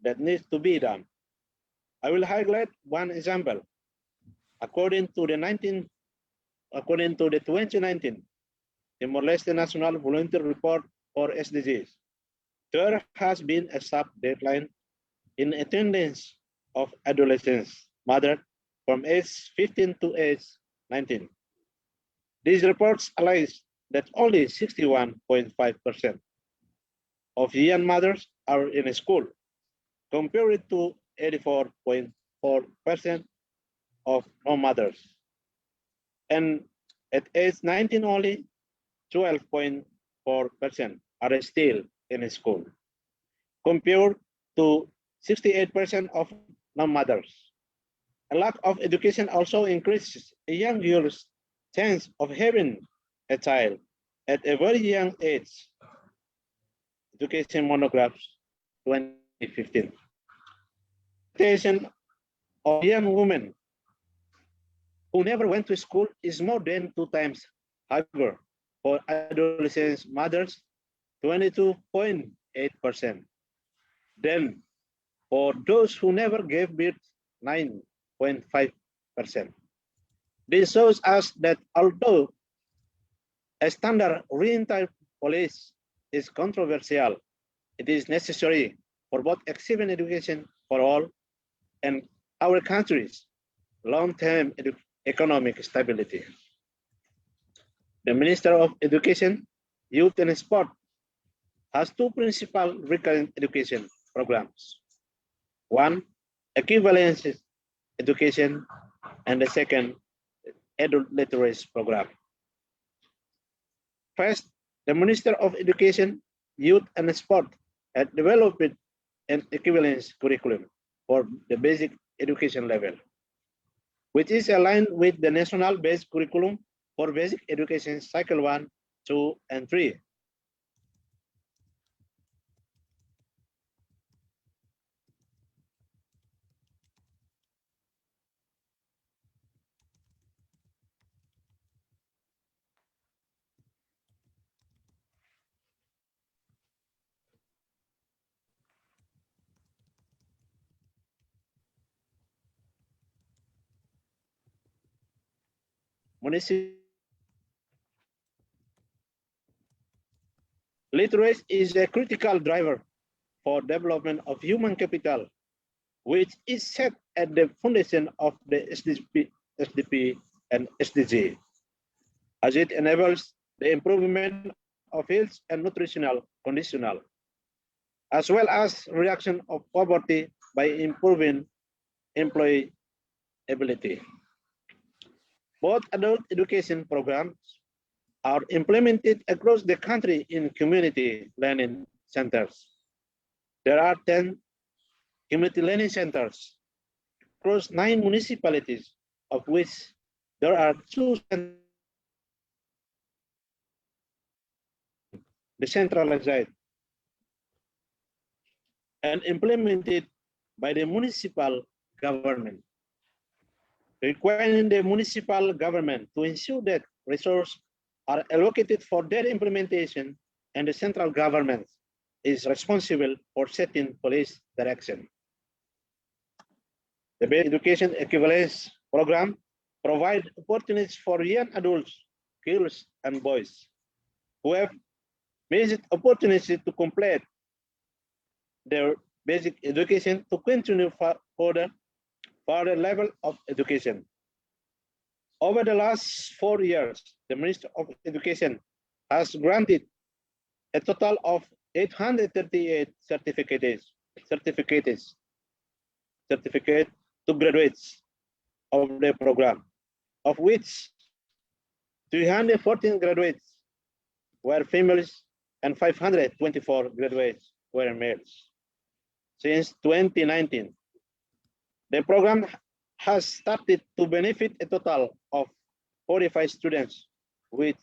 that needs to be done. I will highlight one example. According to the 2019 Timor-Leste National Volunteer Report for SDGs, there has been a sharp decline in attendance of adolescents mothered from age 15 to age 19. These reports allege that only 61.5% of young mothers are in school, compared to 84.4% of non-mothers. And at age 19, only 12.4% are still in school, compared to 68% of non-mothers. A lack of education also increases a young girl's chance of having a child at a very young age. Education Monographs 2015. Education of young women who never went to school is more than 2 times higher for adolescent mothers, 22.8%. Then for those who never gave birth, 9.5%. This shows us that although a standard reentire policy is controversial, it is necessary for both achieving education for all and our country's long-term economic stability. The Minister of Education, Youth and Sport has 2 principal recurrent education programs. One, equivalency education, and the second, adult literacy program. First, the Minister of Education, Youth and Sport had developed an equivalence curriculum for the basic education level, which is aligned with the national base curriculum for basic education cycle 1, 2, and 3. Literacy is a critical driver for development of human capital, which is set at the foundation of the SDP and SDG, as it enables the improvement of health and nutritional conditions, as well as reduction of poverty by improving employability. Both adult education programs are implemented across the country in community learning centers. There are 10 community learning centers across 9 municipalities, of which there are 2 decentralized and implemented by the municipal government, requiring the municipal government to ensure that resources are allocated for their implementation, and the central government is responsible for setting policy direction. The Basic Education Equivalence Program provides opportunities for young adults, girls and boys who have missed opportunity to complete their basic education to continue further level of education. Over the last 4 years, the Ministry of Education has granted a total of 838 certificates to graduates of the program, of which 314 graduates were females and 524 graduates were males. Since 2019, the program has started to benefit a total of 45 students with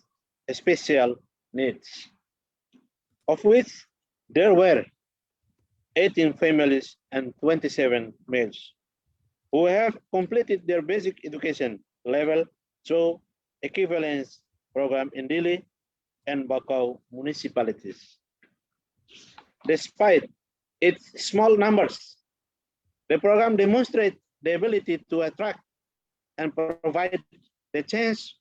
special needs, of which there were 18 females and 27 males who have completed their basic education level through equivalence program in Dili and Bakau municipalities. Despite its small numbers, the program demonstrates the ability to attract and provide the chance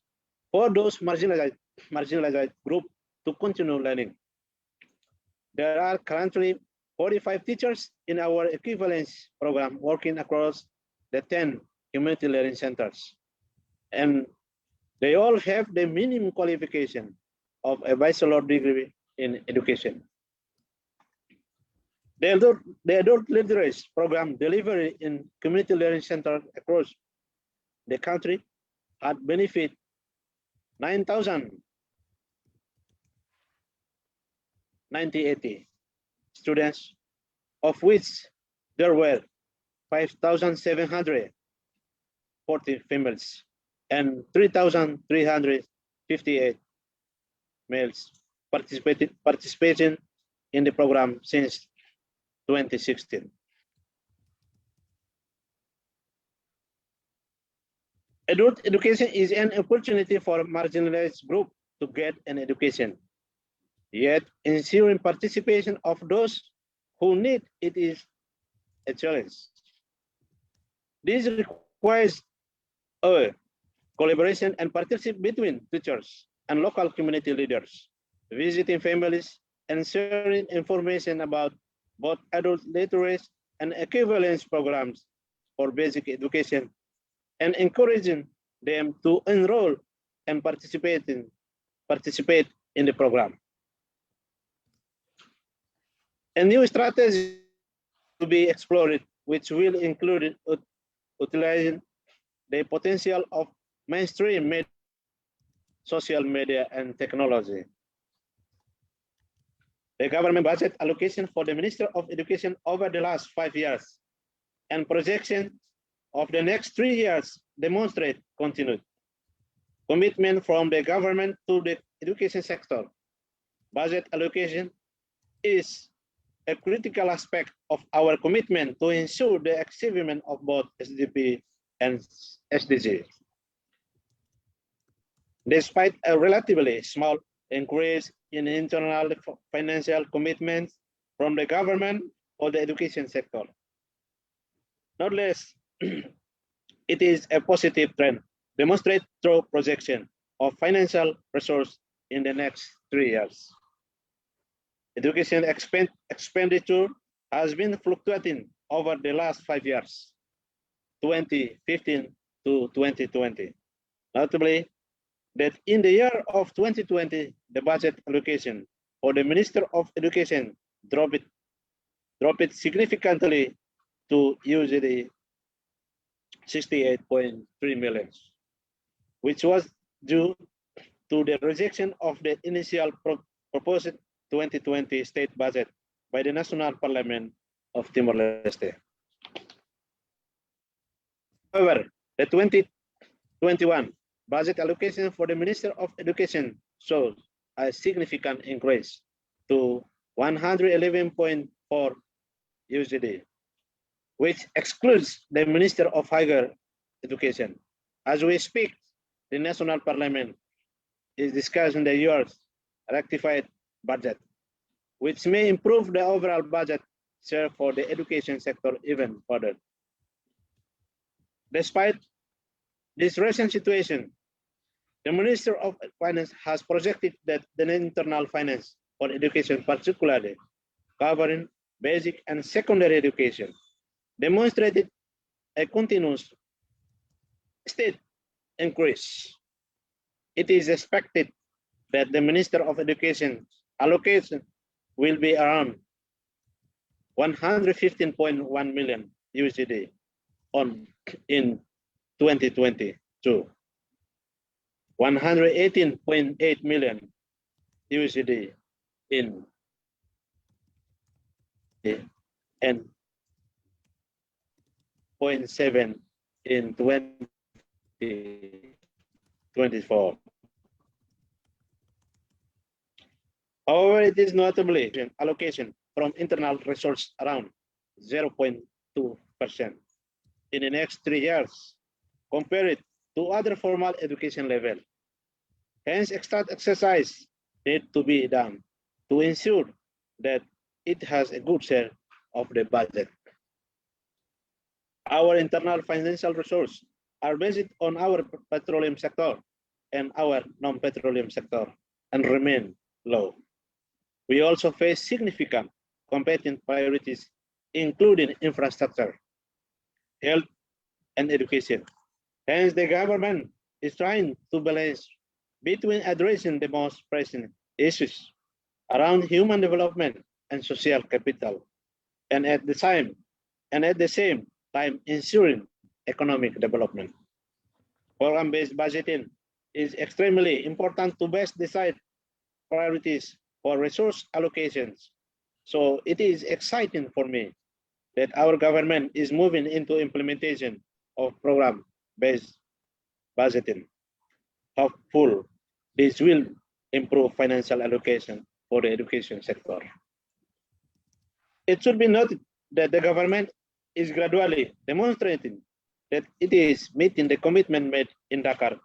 for those marginalized groups to continue learning. There are currently 45 teachers in our equivalence program working across the 10 community learning centers, and they all have the minimum qualification of a bachelor degree in education. The adult literacy program delivery in community learning centers across the country had benefit 9,080 students, of which there were 5,740 females and 3,358 males participating in the program since 2016. Adult education is an opportunity for marginalized groups to get an education. Yet ensuring participation of those who need it is a challenge. This requires a collaboration and partnership between teachers and local community leaders, visiting families and sharing information about both adult literacy and equivalence programs for basic education, and encouraging them to enroll and participate in the program. A new strategy to be explored, which will include utilizing the potential of mainstream media, social media, and technology. The government budget allocation for the Minister of Education over the last 5 years and projection of the next 3 years demonstrate continued commitment from the government to the education sector. Budget allocation is a critical aspect of our commitment to ensure the achievement of both SDP and SDG. Despite a relatively small increase in internal financial commitments from the government or the education sector, nonetheless, it is a positive trend demonstrated through projection of financial resource in the next 3 years. Education expenditure has been fluctuating over the last 5 years, 2015 to 2020. Notably, that in the year of 2020, the budget allocation for the Minister of Education dropped significantly to usually 68.3 million, which was due to the rejection of the initial proposed 2020 state budget by the National Parliament of Timor-Leste. However, the 2021 budget allocation for the Minister of Education shows a significant increase to 111.4 USD, which excludes the Minister of Higher Education. As we speak, the National Parliament is discussing the year's rectified budget, which may improve the overall budget share for the education sector even further. Despite this recent situation, the Minister of Finance has projected that the internal finance for education, particularly covering basic and secondary education, demonstrated a continuous state increase. It is expected that the Minister of Education allocation will be around 115.1 million USD in 2022, 118.8 million USD in and 0.7 in 2024. However, it is notably an allocation from internal resource around 0.2% in the next 3 years, compared to other formal education level. Hence, extra exercise need to be done to ensure that it has a good share of the budget. Our internal financial resources are based on our petroleum sector and our non-petroleum sector and remain low. We also face significant competing priorities, including infrastructure, health, and education. Hence, the government is trying to balance between addressing the most pressing issues around human development and social capital, and at the same time ensuring economic development. Program-based budgeting is extremely important to best decide priorities for resource allocations. So it is exciting for me that our government is moving into implementation of program-based budgeting. Hopeful this will improve financial allocation for the education sector. It should be noted that the government is gradually demonstrating that it is meeting the commitment made in Dakar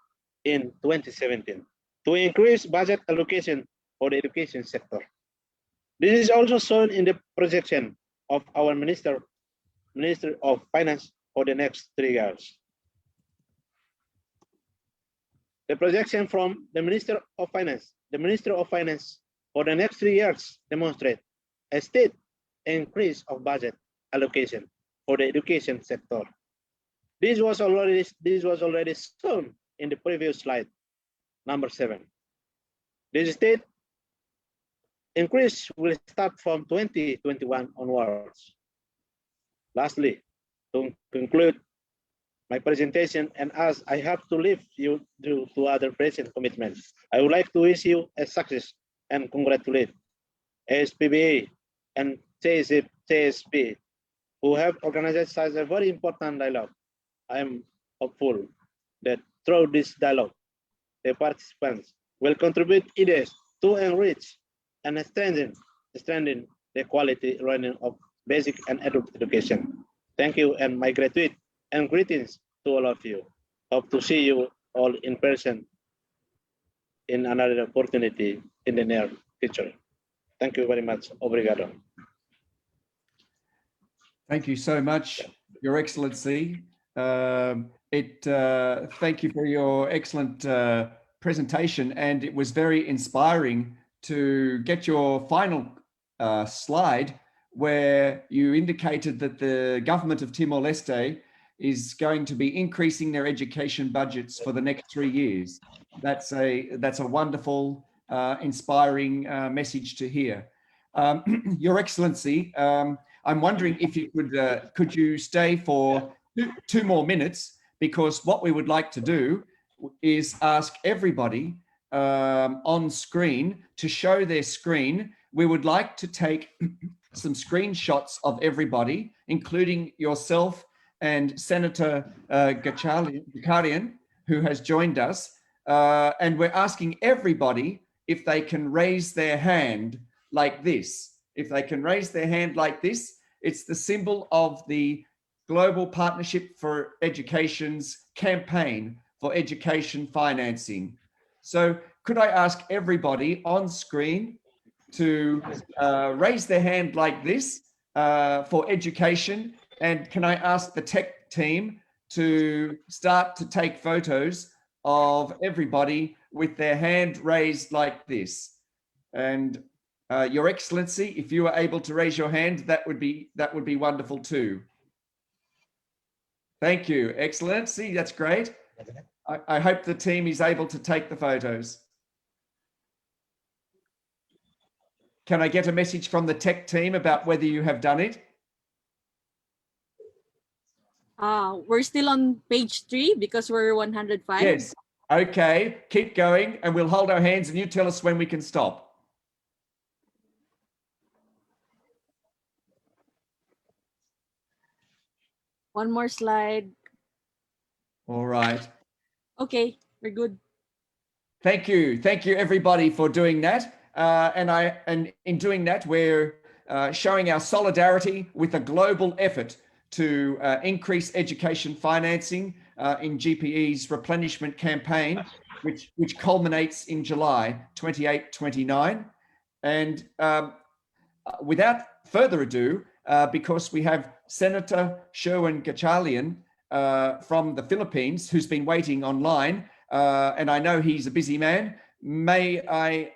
in 2017 to increase budget allocation for the education sector. This is also shown in the projection of our Minister of Finance for the next 3 years. The projection from the Minister of Finance for the next 3 years demonstrate a steady increase of budget allocation for the education sector. This was already shown in the previous slide, number 7. This steady increase will start from 2021 onwards. Lastly, to conclude my presentation, and as I have to leave you due to other present commitments, I would like to wish you a success and congratulate ASPBA and CSP who have organized such a very important dialogue. I am hopeful that through this dialogue, the participants will contribute ideas to enrich and strengthen the quality running of basic and adult education. Thank you, and my gratitude and greetings to all of you. Hope to see you all in person in another opportunity in the near future. Thank you very much. Obrigado. Thank you so much, Your Excellency. Thank you for your excellent presentation, and it was very inspiring to get your final slide where you indicated that the government of Timor-Leste is going to be increasing their education budgets for the next 3 years. That's a wonderful, inspiring message to hear. Your Excellency, I'm wondering if you could you stay for two more minutes, because what we would like to do is ask everybody on screen to show their screen. We would like to take some screenshots of everybody, including yourself and Senator Gakarian, who has joined us. And we're asking everybody if they can raise their hand like this. If they can raise their hand like this, it's the symbol of the Global Partnership for Education's campaign for education financing. So could I ask everybody on screen to raise their hand like this for education? And can I ask the tech team to start to take photos of everybody with their hand raised like this? And Your Excellency, if you are able to raise your hand, that would be wonderful too. Thank you, Excellency. That's great. I hope the team is able to take the photos. Can I get a message from the tech team about whether you have done it? We're still on page 3 because we're 105. Yes. Okay, keep going and we'll hold our hands and you tell us when we can stop. One more slide. All right. Okay, we're good. Thank you. Thank you everybody for doing that. And in doing that, we're showing our solidarity with a global effort to increase education financing in GPE's replenishment campaign, which culminates in July 28-29. And without further ado, because we have Senator Sherwin Gatchalian from the Philippines, who's been waiting online, and I know he's a busy man. May I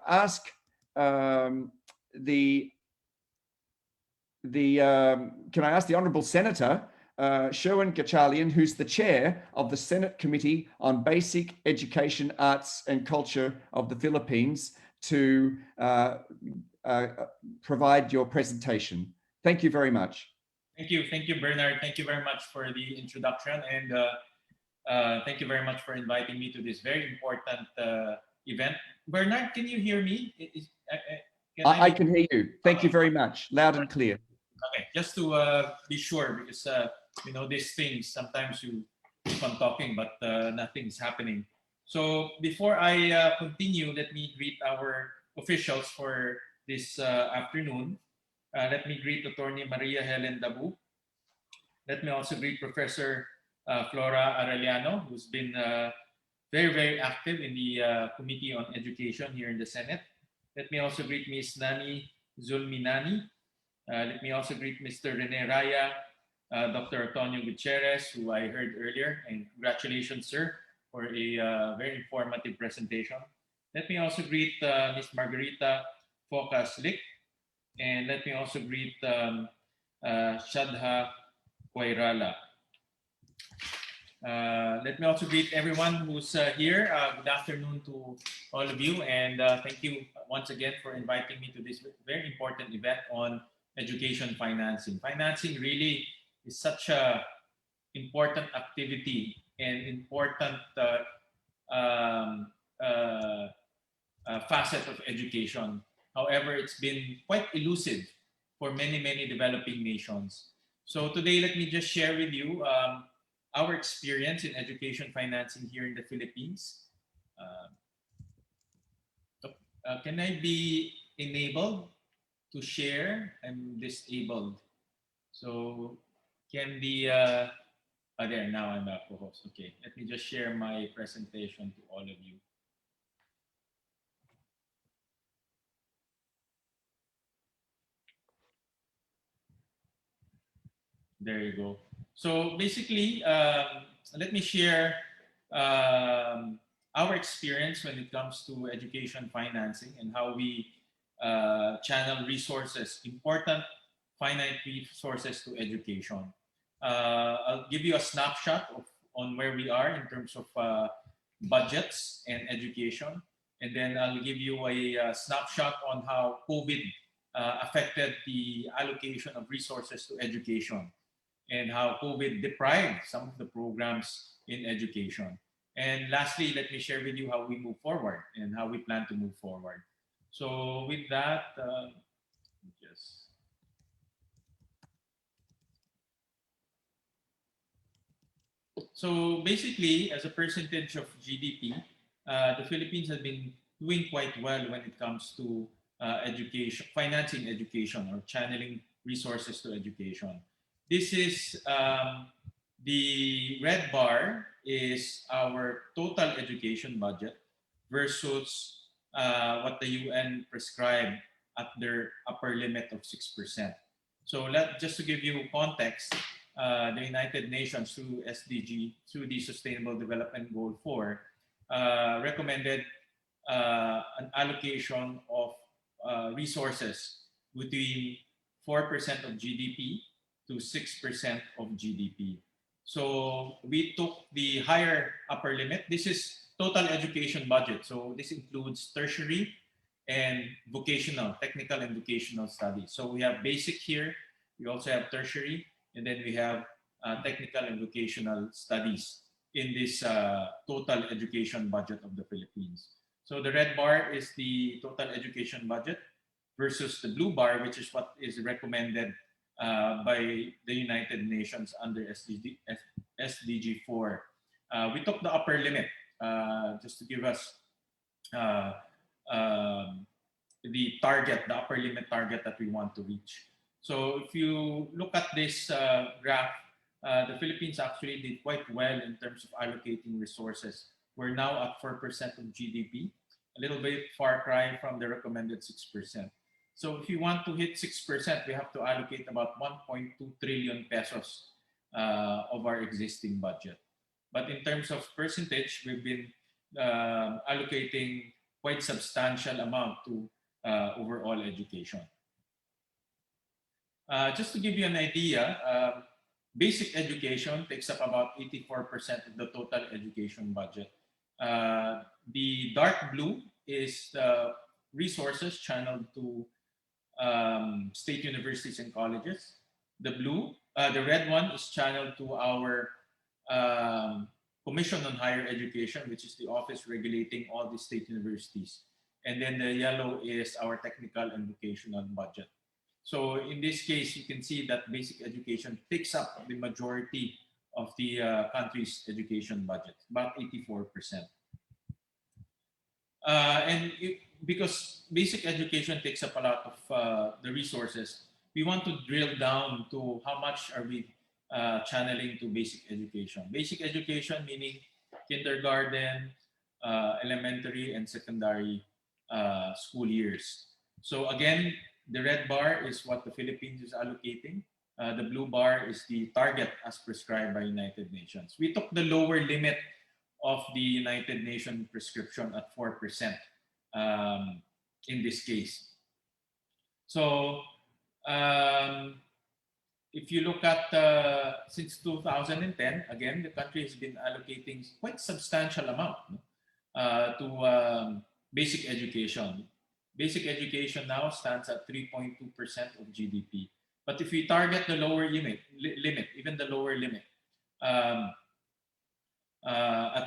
ask can I ask the Honourable Senator Sherwin Gatchalian, who's the chair of the Senate Committee on Basic Education, Arts and Culture of the Philippines, to provide your presentation. Thank you very much. Thank you, Bernard. Thank you very much for the introduction, and thank you very much for inviting me to this very important event. Bernard, can you hear me? I can hear you. Thank you very much. Loud and clear. Okay, just to be sure, because you know these things, sometimes you keep on talking, but nothing's happening. So before I continue, let me greet our officials for this afternoon. Let me greet Attorney Maria Helen Dabu. Let me also greet Professor Flora Arellano, who's been very, very active in the Committee on Education here in the Senate. Let me also greet Ms. Nani Zulminani. Let me also greet Mr. Rene Raya, Dr. Antonio Gutierrez, who I heard earlier, and congratulations, sir, for a very informative presentation. Let me also greet Ms. Margarita Focas-Lick, and let me also greet Shadha Koirala. Let me also greet everyone who's here. Good afternoon to all of you, and thank you once again for inviting me to this very important event on education financing. Financing really is such a important activity and important facet of education. However, it's been quite elusive for many, many developing nations. So today, let me just share with you our experience in education financing here in the Philippines. Can I be enabled to share? I'm disabled. So can the, there, now I'm a co-host. Okay, let me just share my presentation to all of you. There you go. So basically, let me share our experience when it comes to education financing and how we channel resources, important finite resources to education. I'll give you a snapshot on where we are in terms of budgets and education. And then I'll give you a snapshot on how COVID affected the allocation of resources to education, and how COVID deprived some of the programs in education. And lastly, let me share with you how we move forward and how we plan to move forward. So with that, so basically, as a percentage of GDP, the Philippines has been doing quite well when it comes to education, financing education, or channeling resources to education. This is the red bar is our total education budget versus what the UN prescribed at their upper limit of 6%. So just to give you context, the United Nations through SDG, through the Sustainable Development Goal 4, recommended an allocation of resources between 4% of GDP to 6% of GDP. So we took the higher upper limit. This is total education budget. So this includes tertiary and vocational, technical and vocational studies. So we have basic here, we also have tertiary, and then we have technical and vocational studies in this total education budget of the Philippines. So the red bar is the total education budget versus the blue bar, which is what is recommended by the United Nations under SDG 4. We took the upper limit just to give us the target, the upper limit target that we want to reach. So if you look at this graph, the Philippines actually did quite well in terms of allocating resources. We're now at 4% of GDP, a little bit far cry from the recommended 6%. So if you want to hit 6%, we have to allocate about 1.2 trillion pesos of our existing budget. But in terms of percentage, we've been allocating quite substantial amount to overall education. Just to give you an idea, basic education takes up about 84% of the total education budget. The dark blue is the resources channeled to state universities and colleges. The red one is channeled to our Commission on Higher Education, which is the office regulating all the state universities. And then the yellow is our technical and vocational budget. So in this case, you can see that basic education takes up the majority of the country's education budget, about 84%. Because basic education takes up a lot of the resources, we want to drill down to how much are we channeling to basic education. Basic education meaning kindergarten, elementary, and secondary school years. So again, the red bar is what the Philippines is allocating. The blue bar is the target as prescribed by United Nations. We took the lower limit of the United Nations prescription at 4% in this case. So if you look at since 2010, again, the country has been allocating quite substantial amount to basic education. Basic education now stands at 3.2% of GDP. But if we target the lower limit, even the lower limit, at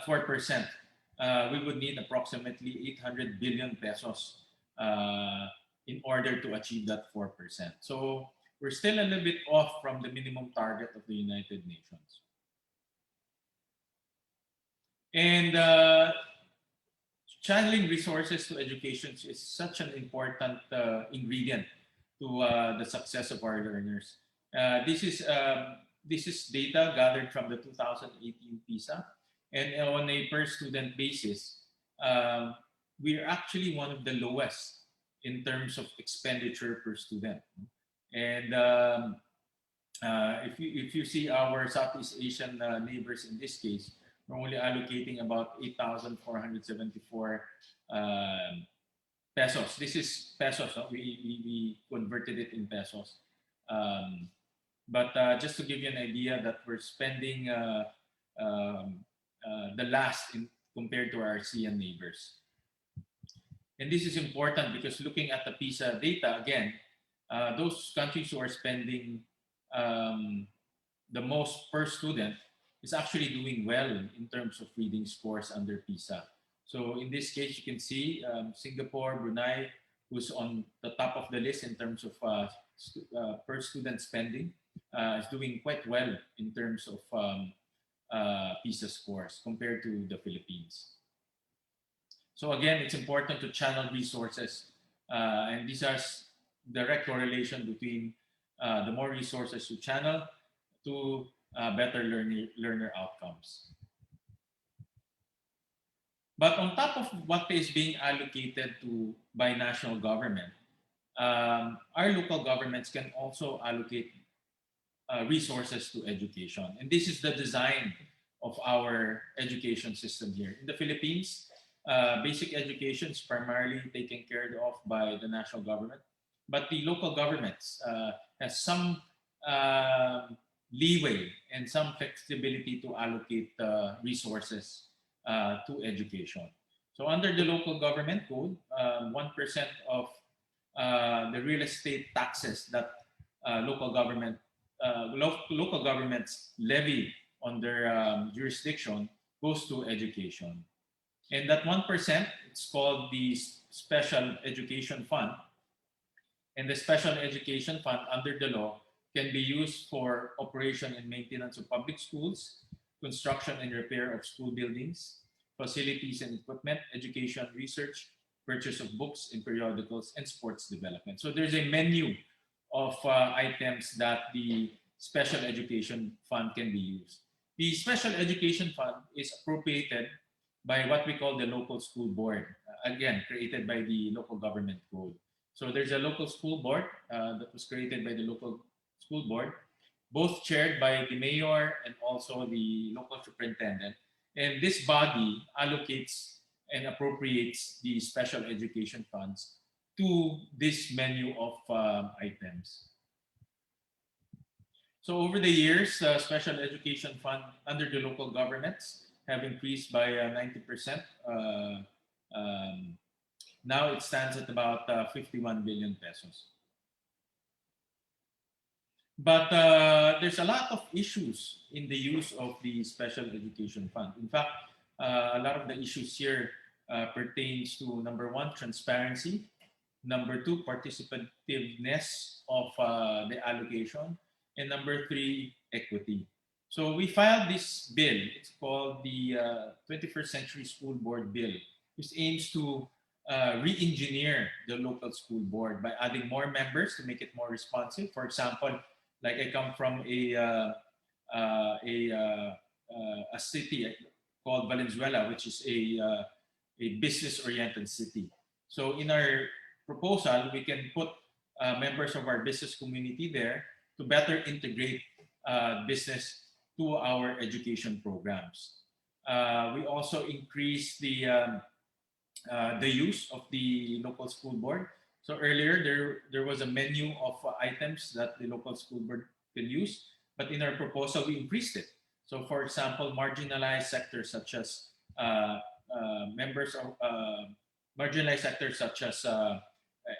4%, we would need approximately 800 billion pesos in order to achieve that 4%. So we're still a little bit off from the minimum target of the United Nations. And channeling resources to education is such an important ingredient to the success of our learners. This is data gathered from the 2018 PISA, and on a per student basis, we are actually one of the lowest in terms of expenditure per student. And if you see our Southeast Asian neighbors in this case, we're only allocating about 8,474 pesos. This is pesos. We converted it in pesos. But just to give you an idea that we're spending the last compared to our ASEAN neighbors. And this is important because looking at the PISA data, again, those countries who are spending the most per student is actually doing well in terms of reading scores under PISA. So in this case, you can see Singapore, Brunei, who's on the top of the list in terms of per student spending, is doing quite well in terms of PISA scores compared to the Philippines. So again, it's important to channel resources, and these are direct correlation between the more resources you channel to better learner outcomes. But on top of what is being allocated to by national government, our local governments can also allocate resources to education. And this is the design of our education system here. In the Philippines, basic education is primarily taken care of by the national government, but the local governments has some leeway and some flexibility to allocate resources to education. So So under the local government code, 1% of the real estate taxes that local governments levy on their jurisdiction goes to education. And that 1%, it's called the Special Education Fund. And the Special Education Fund under the law can be used for operation and maintenance of public schools, construction and repair of school buildings, facilities and equipment, education, research, purchase of books and periodicals, and sports development. So there's a menu of items that the Special Education Fund can be used. The Special Education Fund is appropriated by what we call the local school board, again, created by the local government code. So there's a local school board that was created by the local school board, both chaired by the mayor and also the local superintendent. And this body allocates and appropriates the special education funds to this menu of items. So over the years, special education fund under the local governments have increased by 90%. Now it stands at about 51 billion pesos. But there's a lot of issues in the use of the special education fund. In fact, a lot of the issues here pertains to, number one, transparency. Number two, participativeness of the allocation. And number three, equity. So we filed this bill. It's called the 21st Century School Board Bill, which aims to re-engineer the local school board by adding more members to make it more responsive. For example, like I come from a city called Valenzuela, which is a business-oriented city. So in our proposal, we can put members of our business community there to better integrate business to our education programs. We also increase the use of the local school board. So earlier, there was a menu of items that the local school board can use, but in our proposal, we increased it. So for example, marginalized sectors such as members of marginalized sectors such as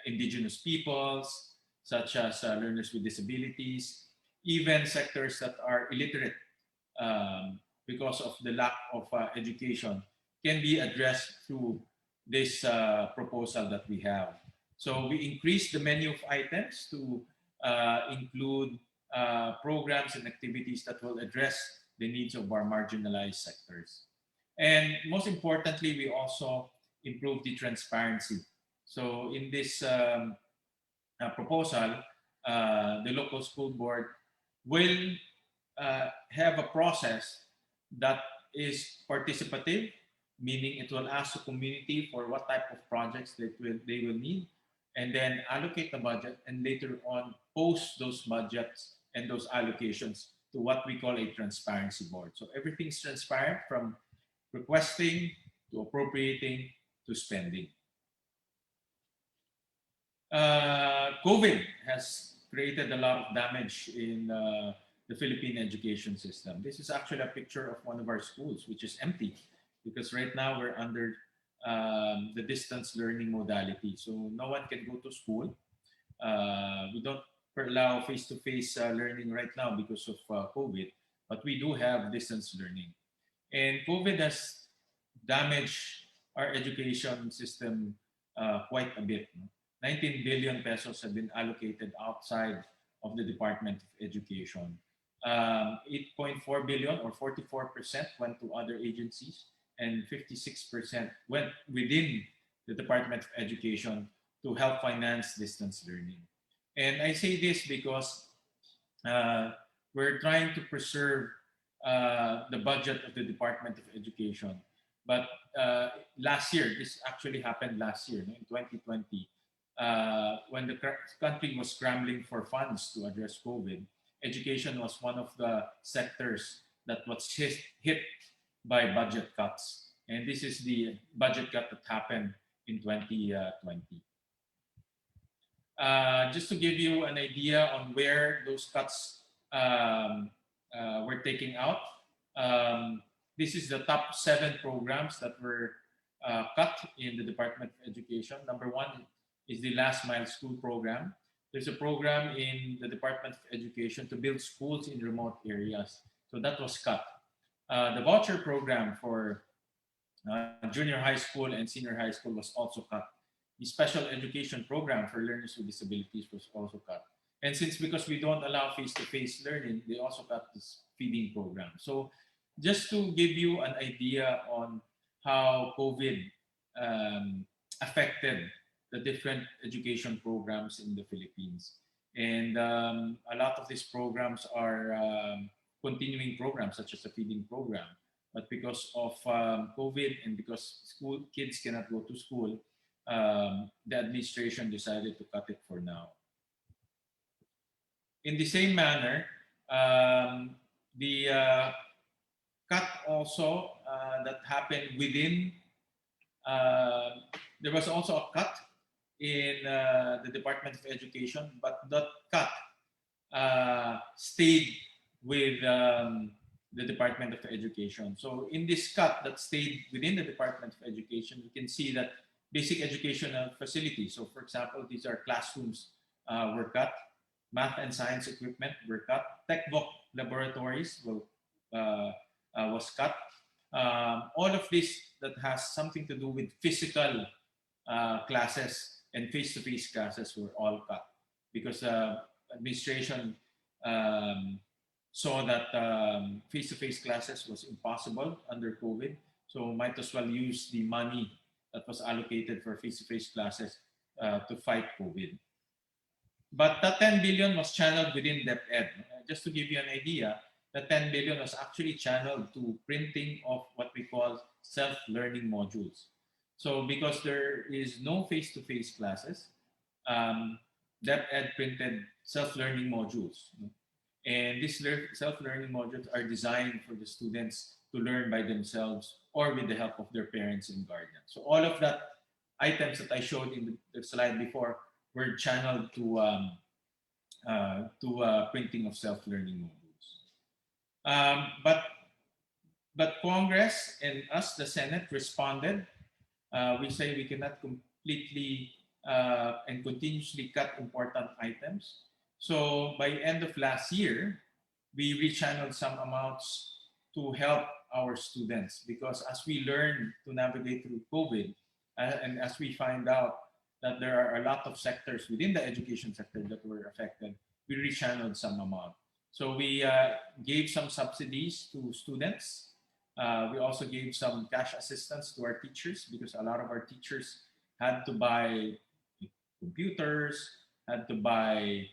indigenous peoples, such as learners with disabilities, even sectors that are illiterate because of the lack of education can be addressed through this proposal that we have. So we increased the menu of items to include programs and activities that will address the needs of our marginalized sectors. And most importantly, we also improved the transparency. So in this proposal, the local school board will have a process that is participative, meaning it will ask the community for what type of projects they will need, and then allocate the budget, and later on post those budgets and those allocations to what we call a transparency board. So everything's transparent, from requesting to appropriating to spending. COVID has created a lot of damage in the Philippine education system. This is actually a picture of one of our schools, which is empty, because right now we're under the distance learning modality. So no one can go to school. We don't allow face-to-face learning right now because of COVID, but we do have distance learning. And COVID has damaged our education system quite a bit. 19 billion pesos have been allocated outside of the Department of Education. 8.4 billion, or 44%, went to other agencies, and 56% went within the Department of Education to help finance distance learning. And I say this because we're trying to preserve the budget of the Department of Education. But last year, this actually happened last year, in 2020, when the country was scrambling for funds to address COVID, education was one of the sectors that was hit by budget cuts. And this is the budget cut that happened in 2020. Just to give you an idea on where those cuts were taken out, this is the top 7 programs that were cut in the Department of Education. Number one is the Last Mile School program. There's a program in the Department of Education to build schools in remote areas. So that was cut. The voucher program for junior high school and senior high school was also cut. The special education program for learners with disabilities was also cut. And because we don't allow face-to-face learning, they also cut this feeding program. So just to give you an idea on how COVID affected the different education programs in the Philippines. And a lot of these programs are continuing programs, such as the feeding program. But because of COVID and because school kids cannot go to school, the administration decided to cut it for now. In the same manner, the cut also that happened within, there was also a cut in the Department of Education, but that cut stayed with the Department of Education. So in this cut that stayed within the Department of Education, you can see that basic educational facilities. So for example, these are classrooms were cut, math and science equipment were cut, TechVoc laboratories was cut. All of this that has something to do with physical classes and face-to-face classes were all cut because administration saw that face-to-face classes was impossible under COVID. So might as well use the money that was allocated for face-to-face classes to fight COVID. But that 10 billion was channeled within DepEd. Just to give you an idea, the 10 billion was actually channeled to printing of what we call self-learning modules. So because there is no face-to-face classes, DepEd printed self-learning modules. And these self-learning modules are designed for the students to learn by themselves or with the help of their parents and guardians. So all of that items that I showed in the slide before were channeled to printing of self-learning modules. But Congress and us, the Senate, responded. We say we cannot completely and continuously cut important items. So by end of last year, we rechanneled some amounts to help our students because as we learn to navigate through COVID and as we find out that there are a lot of sectors within the education sector that were affected, we rechanneled some amount. So we gave some subsidies to students. We also gave some cash assistance to our teachers because a lot of our teachers had to buy computers, had to buy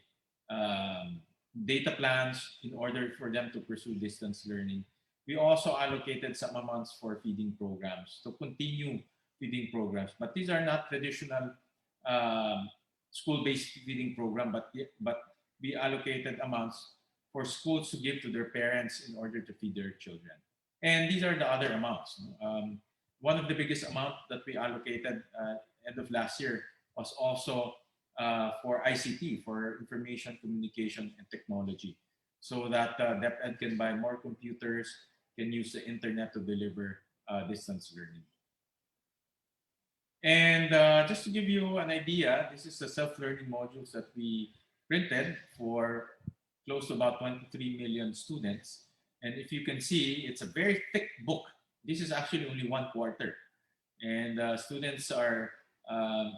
data plans in order for them to pursue distance learning. We also allocated some amounts for feeding programs to continue feeding programs, but these are not traditional school-based feeding program, but we allocated amounts for schools to give to their parents in order to feed their children. And these are the other amounts. One of the biggest amount that we allocated end of last year was also for ICT, for information, communication, and technology, so that DepEd can buy more computers, can use the internet to deliver distance learning. And just to give you an idea, this is the self-learning modules that we printed for close to about 23 million students. And if you can see, it's a very thick book. This is actually only 1/4. And students are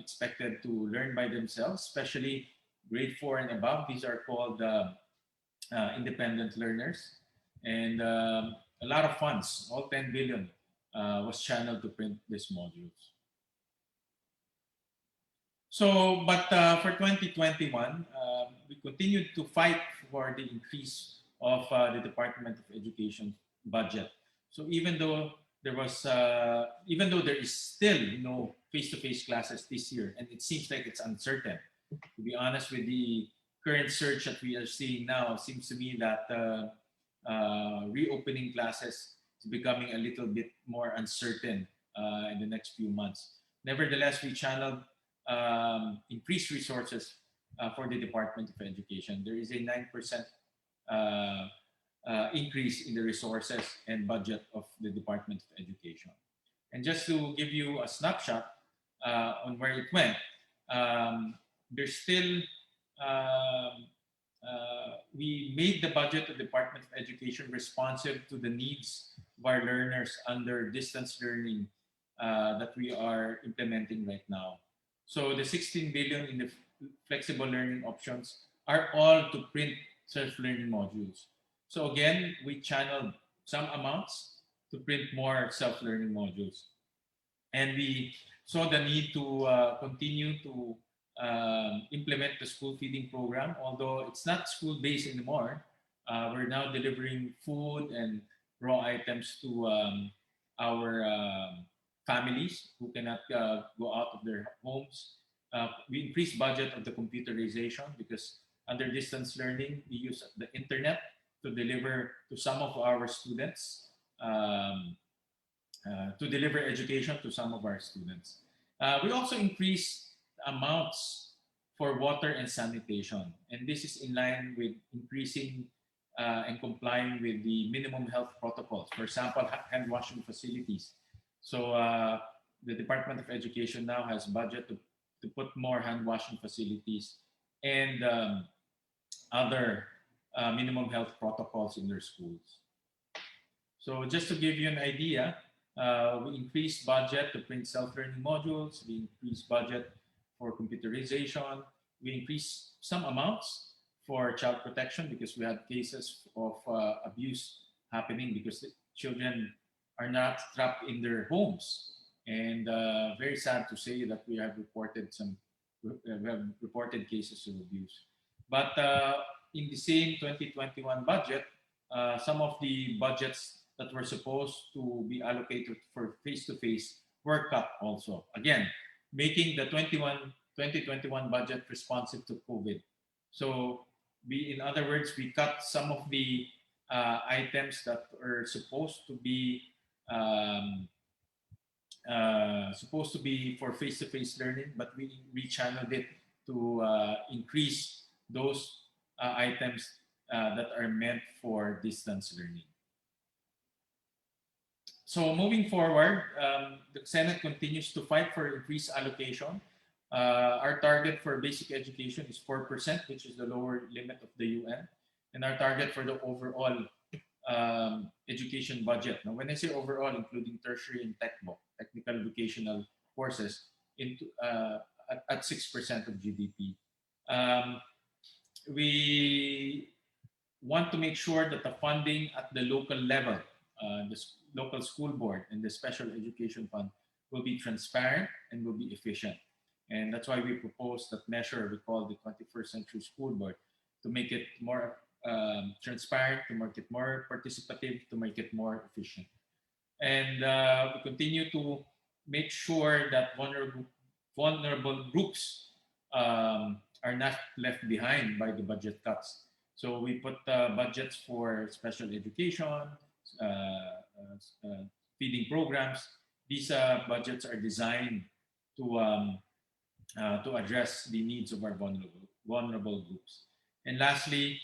expected to learn by themselves, especially grade 4 and above. These are called independent learners. And a lot of funds, all 10 billion, was channeled to print these modules. So, but for 2021, we continued to fight for the increase of the Department of Education budget. So even though there was, even though there is still no face-to-face classes this year, and it seems like it's uncertain. To be honest, with the current surge that we are seeing now, it seems to me that reopening classes is becoming a little bit more uncertain in the next few months. Nevertheless, we channeled increased resources for the Department of Education. There is a 9% increase in the resources and budget of the Department of Education. And just to give you a snapshot on where it went, there's still, we made the budget of the Department of Education responsive to the needs of our learners under distance learning that we are implementing right now. So the 16 billion in the flexible learning options are all to print self-learning modules. So again, we channeled some amounts to print more self-learning modules. And we saw the need to continue to implement the school feeding program, although it's not school-based anymore. We're now delivering food and raw items to our families who cannot go out of their homes. We increased budget of the computerization because under distance learning, we use the internet to deliver to some of our students, to deliver education to some of our students. We also increased amounts for water and sanitation. And this is in line with increasing and complying with the minimum health protocols. For example, hand washing facilities. So the Department of Education now has budget to put more hand washing facilities and other minimum health protocols in their schools. So just to give you an idea, we increased budget to print self-learning modules, we increased budget for computerization, we increased some amounts for child protection because we had cases of abuse happening because the children are not trapped in their homes. And very sad to say that we have reported cases of abuse. But in the same 2021 budget, some of the budgets that were supposed to be allocated for face-to-face were cut also. Again, making the 2021 budget responsive to COVID. So in other words, we cut some of the items that are supposed to be for face-to-face learning, but we rechanneled it to increase those items that are meant for distance learning. So moving forward, the Senate continues to fight for increased allocation. Our target for basic education is 4%, which is the lower limit of the UN. And our target for the overall education budget. Now, when I say overall, including tertiary and technical educational courses, at 6% of GDP. We want to make sure that the funding at the local level, the local school board and the special education fund will be transparent and will be efficient. And that's why we propose that measure we call the 21st Century School Board to make it more transparent, to make it more participative, to make it more efficient. And we continue to make sure that vulnerable groups are not left behind by the budget cuts. So we put budgets for special education, feeding programs. These budgets are designed to address the needs of our vulnerable groups. And lastly,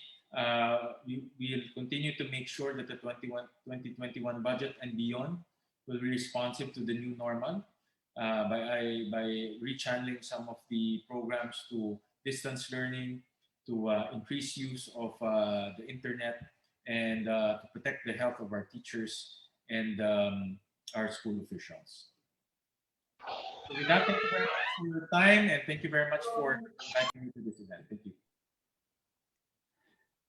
we will continue to make sure that the 2021 budget and beyond will be responsive to the new normal by rechanneling some of the programs to distance learning, to increase use of the internet, and to protect the health of our teachers and our school officials. So with that, thank you very much for your time, and thank you very much for inviting me to this event. Thank you.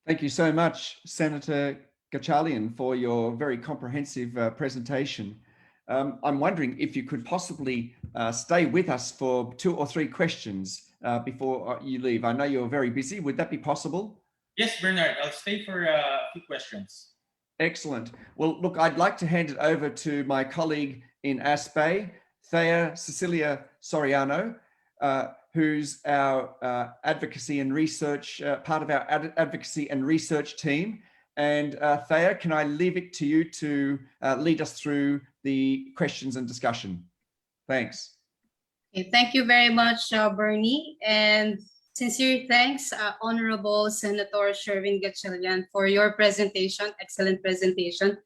Thank you so much, Senator Gatchalian, for your very comprehensive presentation. I'm wondering if you could possibly stay with us for 2 or 3 questions before you leave. I know you're very busy. Would that be possible? Yes, Bernard, I'll stay for a few questions. Excellent. Well, look, I'd like to hand it over to my colleague in ASPE, Thea Cecilia Soriano, who's our advocacy and research, part of our advocacy and research team. And Thea, can I leave it to you to lead us through the questions and discussion? Thanks. Okay, thank you very much, Bernie. And sincere thanks, Honorable Senator Sherwin Gatchalian, for your presentation, excellent presentation.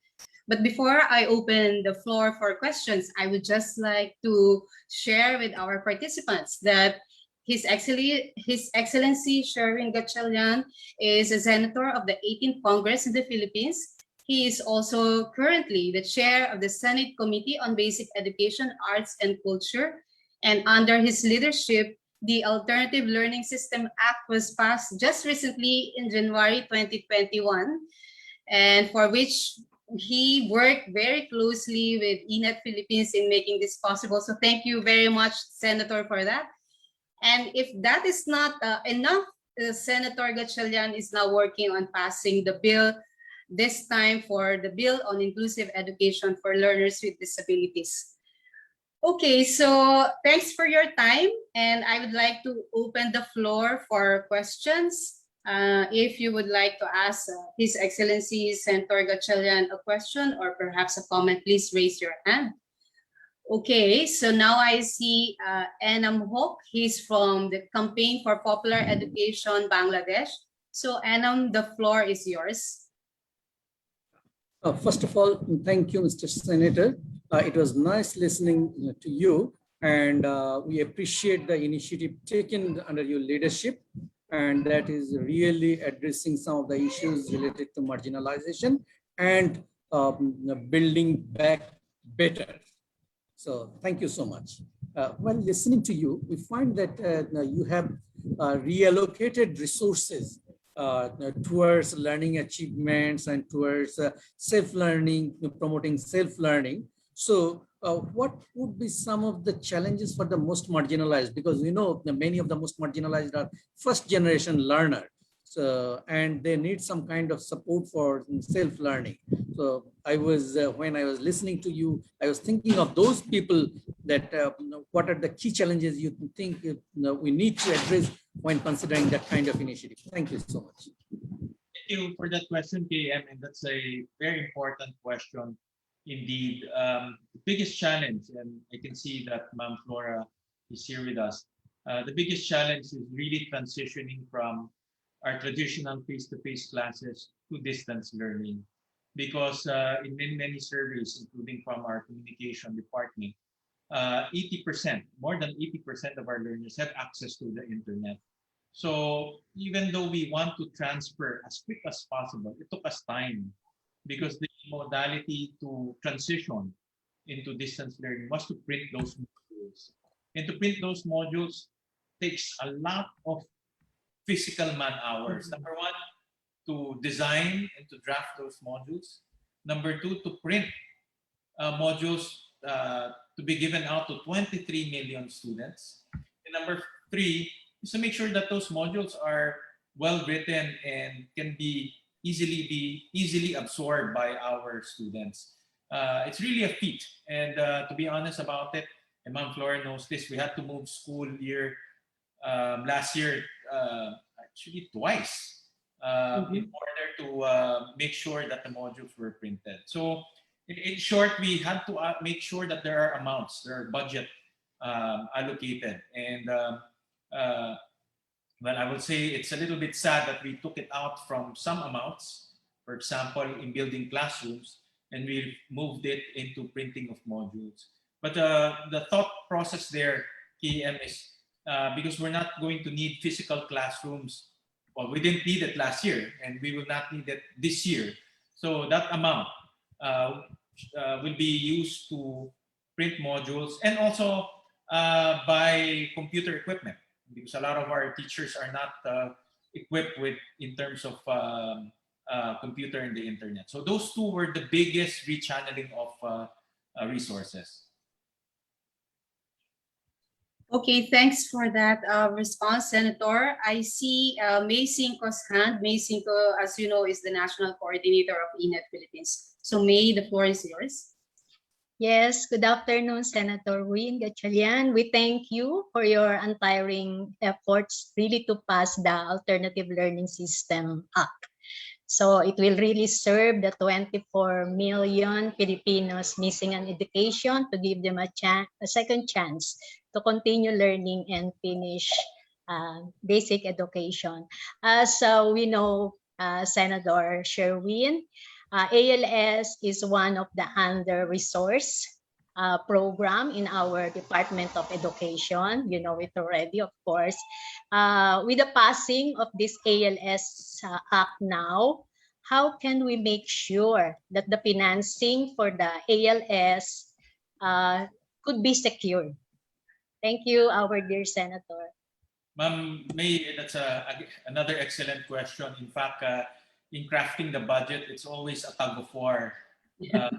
But before I open the floor for questions, I would just like to share with our participants that His Excellency Sherwin Gatchalian is a senator of the 18th Congress in the Philippines. He is also currently the chair of the Senate Committee on Basic Education, Arts, and Culture. And under his leadership, the Alternative Learning System Act was passed just recently in January 2021, and for which he worked very closely with ENET Philippines in making this possible. So thank you very much, Senator, for that. And if that is not enough, Senator Gatchalian is now working on passing the bill, this time for the bill on inclusive education for learners with disabilities. Okay, so thanks for your time, and I would like to open the floor for questions. If you would like to ask His Excellency Senator Gatchalian a question or perhaps a comment, please raise your hand. Okay, so now I see Enam Hok. He's from the Campaign for Popular Education, Bangladesh. So Enam, the floor is yours. First of all, thank you, Mr. Senator. It was nice listening to you, and we appreciate the initiative taken under your leadership, and that is really addressing some of the issues related to marginalization and building back better. So thank you so much. While listening to you, we find that you have reallocated resources towards learning achievements and towards self-learning, promoting self-learning. So what would be some of the challenges for the most marginalized? Because we know many of the most marginalized are first generation learners. So, and they need some kind of support for self-learning. So I was, when I was listening to you, I was thinking of those people that what are the key challenges you think we need to address when considering that kind of initiative. Thank you so much. Thank you for that question, KM, and that's a very important question indeed. The biggest challenge, and I can see that Ma'am Flora is here with us, the biggest challenge is really transitioning from our traditional face-to-face classes to distance learning. Because in many surveys, including from our communication department, 80%, more than 80% of our learners have access to the internet. So even though we want to transfer as quick as possible, it took us time because the modality to transition into distance learning was to print those modules. And to print those modules takes a lot of physical man hours. Number one, to design and to draft those modules. Number two, to print modules to be given out to 23 million students. And number three is to make sure that those modules are well written and can be easily absorbed by our students. It's really a feat. And to be honest about it, and Ma'am Flora knows this, we had to move school year last year actually twice in order to make sure that the modules were printed. So in short, we had to make sure that there are amounts, there are budget allocated. And well, I would say it's a little bit sad that we took it out from some amounts, for example, in building classrooms, and we moved it into printing of modules. But the thought process there, KM, is because we're not going to need physical classrooms. Well, we didn't need it last year, and we will not need it this year. So that amount will be used to print modules and also buy computer equipment, because a lot of our teachers are not equipped with in terms of computer and the internet. So those two were the biggest rechanneling of resources. Okay, thanks for that response, Senator. I see May Cinco's hand. May Cinco, as you know, is the National Coordinator of ENET Philippines. So May, the floor is yours. Yes, good afternoon, Senator Win Gatchalian. We thank you for your untiring efforts really to pass the Alternative Learning System Act. So it will really serve the 24 million Filipinos missing an education to give them a second chance to continue learning and finish basic education. As we know, Senator Sherwin, ALS is one of the under-resourced program in our Department of Education. You know it already, of course. With the passing of this ALS Act now, how can we make sure that the financing for the ALS could be secured? Thank you, our dear Senator. Ma'am May, that's another excellent question. In fact, in crafting the budget, it's always a tug of war because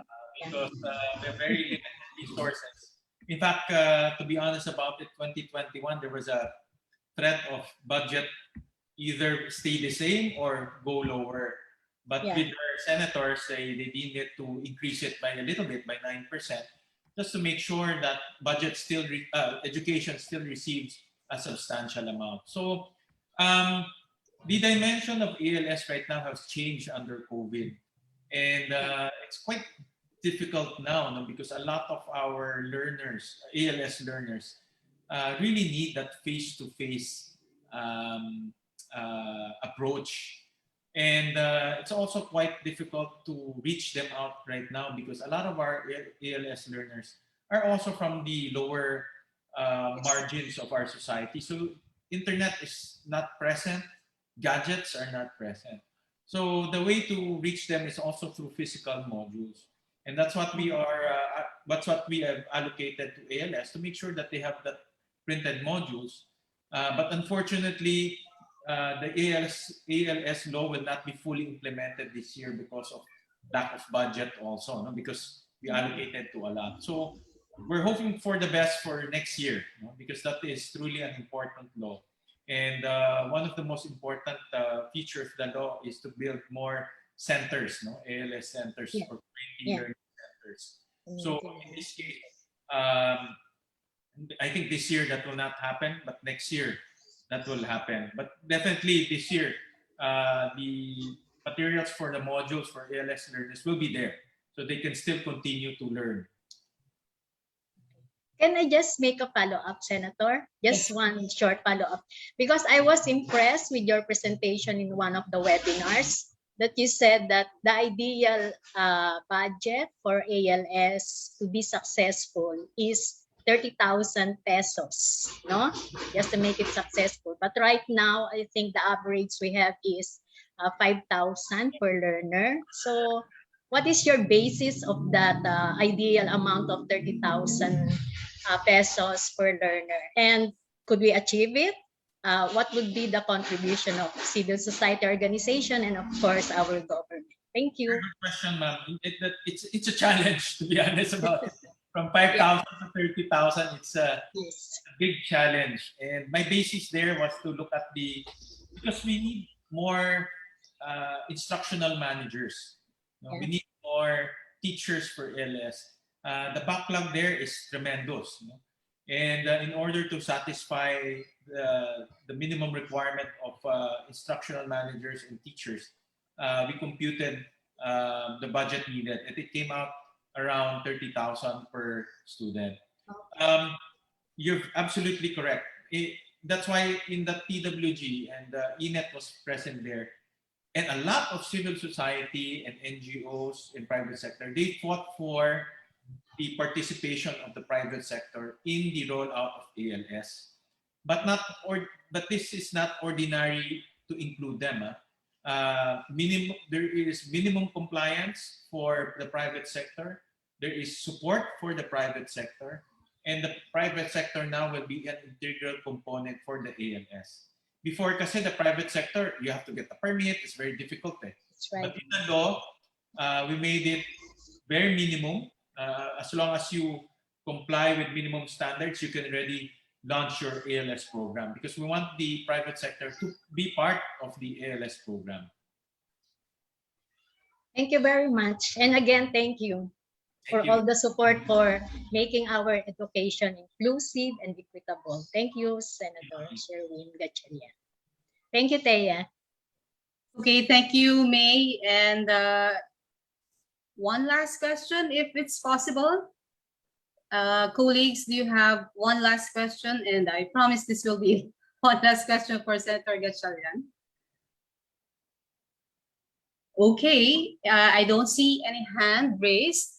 we have very limited resources. In fact, to be honest about it, 2021, there was a threat of budget either stay the same or go lower. But with our senators, they deemed it to increase it by a little bit, by 9%, just to make sure that budget still, education still receives a substantial amount. So the dimension of ALS right now has changed under COVID. And it's quite difficult now, no, because a lot of our learners, ALS learners, really need that face-to-face approach. And it's also quite difficult to reach them out right now because a lot of our ALS learners are also from the lower margins of our society. So internet is not present, gadgets are not present. So the way to reach them is also through physical modules. And that's what we have allocated to ALS to make sure that they have that printed modules. But unfortunately, the ALS law will not be fully implemented this year because of lack of budget also, no? Because we allocated to a lot. So we're hoping for the best for next year, no? Because that is truly an important law. And one of the most important features of the law is to build more centers, no? ALS centers or learning centers. So in this case, I think this year that will not happen, but next year that will happen. But definitely this year, the materials for the modules for ALS learners will be there, so they can still continue to learn. Can I just make a follow-up, Senator? Just one short follow-up. Because I was impressed with your presentation in one of the webinars that you said that the ideal budget for ALS to be successful is 30,000 pesos, no? Just to make it successful. But right now, I think the average we have is 5,000 per learner. So what is your basis of that ideal amount of 30,000 pesos per learner? And could we achieve it? What would be the contribution of civil society organization and of course our government? Thank you. Good question, ma'am. It's a challenge, to be honest about it. From 5,000 to 30,000, it's a big challenge. And my basis there was to look at because we need more instructional managers. We need more teachers for ALS. The backlog there is tremendous. And in order to satisfy the minimum requirement of instructional managers and teachers, we computed the budget needed, and it came out around 30,000 per student. You're absolutely correct. That's why in the TWG and the ENET was present there. And a lot of civil society and NGOs in private sector, they fought for the participation of the private sector in the rollout of ALS. But this is not ordinary to include them. There is minimum compliance for the private sector. There is support for the private sector. And the private sector now will be an integral component for the ALS. Before, kasi the private sector, you have to get a permit. It's very difficult. That's right. But in the law, we made it very minimum. As long as you comply with minimum standards, you can already launch your ALS program, because we want the private sector to be part of the ALS program. Thank you very much. And again, thank you for all the support for making our education inclusive and equitable. Thank you, Senator Sherwin Gatchalian. Thank you, Thea. Okay, thank you, May. And one last question, if it's possible. Colleagues, do you have one last question? And I promise this will be one last question for Senator Gatchalian. Okay, I don't see any hand raised.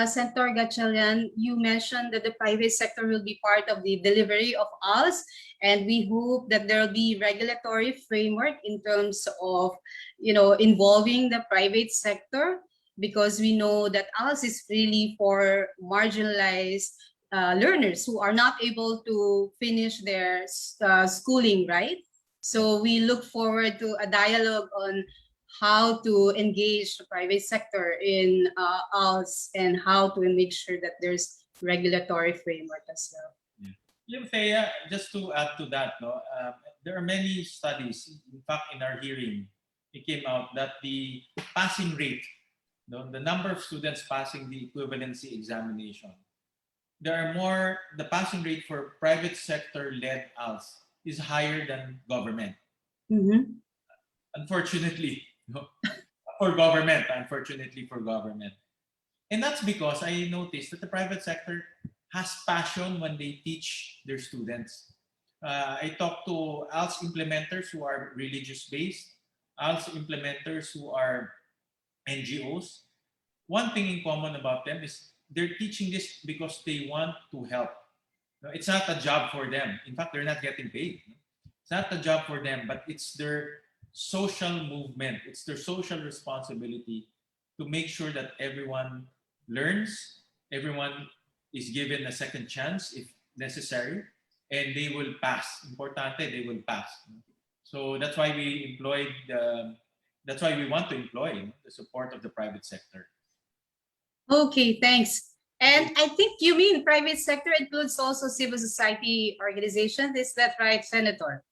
Senator Gatchalian, you mentioned that the private sector will be part of the delivery of ALS, and we hope that there will be regulatory framework in terms of, involving the private sector, because we know that ALS is really for marginalized learners who are not able to finish their schooling, right? So we look forward to a dialogue on how to engage the private sector in ALS and how to make sure that there's regulatory framework as well. Thea, just to add to that, there are many studies. In fact, in our hearing, it came out that the passing rate, the number of students passing the equivalency examination, the passing rate for private sector-led ALS is higher than government. Mm-hmm. Unfortunately, unfortunately for government. And that's because I noticed that the private sector has passion when they teach their students. I talk to ALS implementers who are religious-based, ALS implementers who are NGOs. One thing in common about them is they're teaching this because they want to help. It's not a job for them. In fact, they're not getting paid. It's not a job for them, but it's their social movement. It's their social responsibility to make sure that everyone learns, everyone is given a second chance if necessary, and they will pass. Importante, they will pass. So that's why we want to employ the support of the private sector. Okay, thanks. And I think you mean private sector includes also civil society organizations. Is that right, Senator?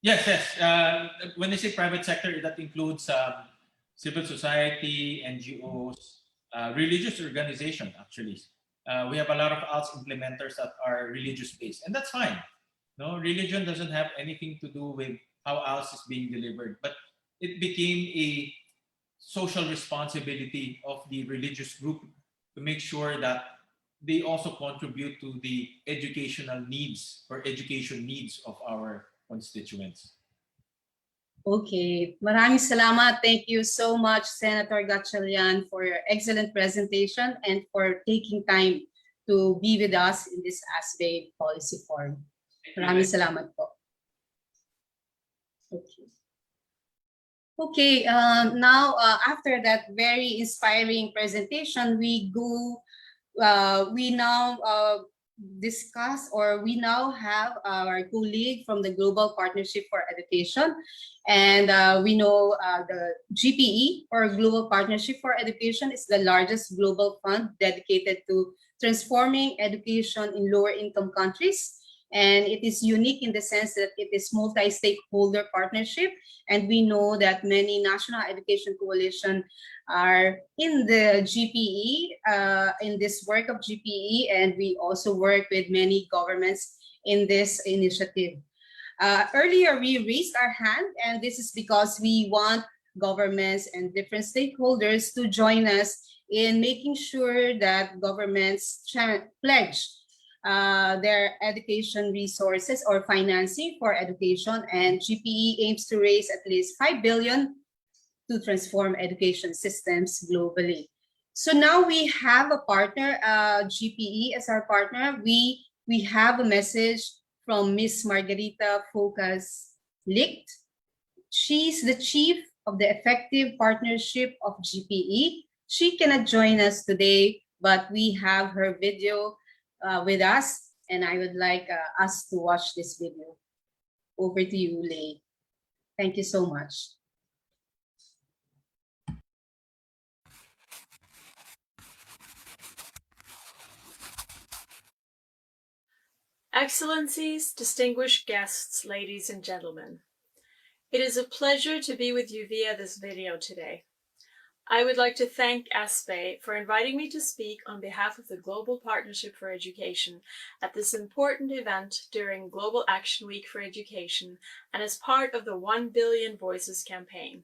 Yes. When they say private sector, that includes civil society, NGOs, religious organizations, actually. We have a lot of ALS implementers that are religious-based, and that's fine. No, religion doesn't have anything to do with how ALS is being delivered, but it became a social responsibility of the religious group to make sure that they also contribute to the educational needs or education needs of our constituents. Okay, maraming salamat. Thank you so much, Senator Gatchalian, for your excellent presentation and for taking time to be with us in this ASBE policy forum. Maraming salamat po. Okay, now after that very inspiring presentation, we now discuss, or we now have our colleague from the Global Partnership for Education, and we know the GPE, or Global Partnership for Education, is the largest global fund dedicated to transforming education in lower income countries. And it is unique in the sense that it is multi-stakeholder partnership. And we know that many national education coalition are in the GPE, in this work of GPE, and we also work with many governments in this initiative. Earlier, we raised our hand, and this is because we want governments and different stakeholders to join us in making sure that governments pledge their education resources or financing for education, and GPE aims to raise at least 5 billion to transform education systems globally. So now we have a partner, GPE as our partner. We have a message from Miss Margarita Focas Licht. She's the chief of the Effective Partnership of GPE. She cannot join us today, but we have her video with us, and I would like us to watch this video. Over to you, Lei. Thank you so much. Excellencies, distinguished guests, ladies and gentlemen. It is a pleasure to be with you via this video today. I would like to thank ASBE for inviting me to speak on behalf of the Global Partnership for Education at this important event during Global Action Week for Education and as part of the 1 Billion Voices campaign.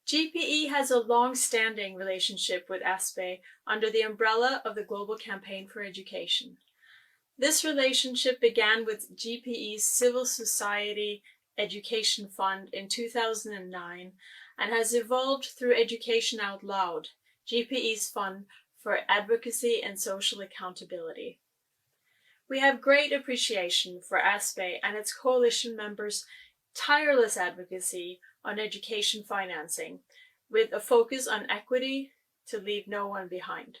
GPE has a long-standing relationship with ASBE under the umbrella of the Global Campaign for Education. This relationship began with GPE's civil society Education Fund in 2009 and has evolved through Education Out Loud, GPE's fund for advocacy and social accountability. We have great appreciation for ASPE and its coalition members' tireless advocacy on education financing, with a focus on equity to leave no one behind.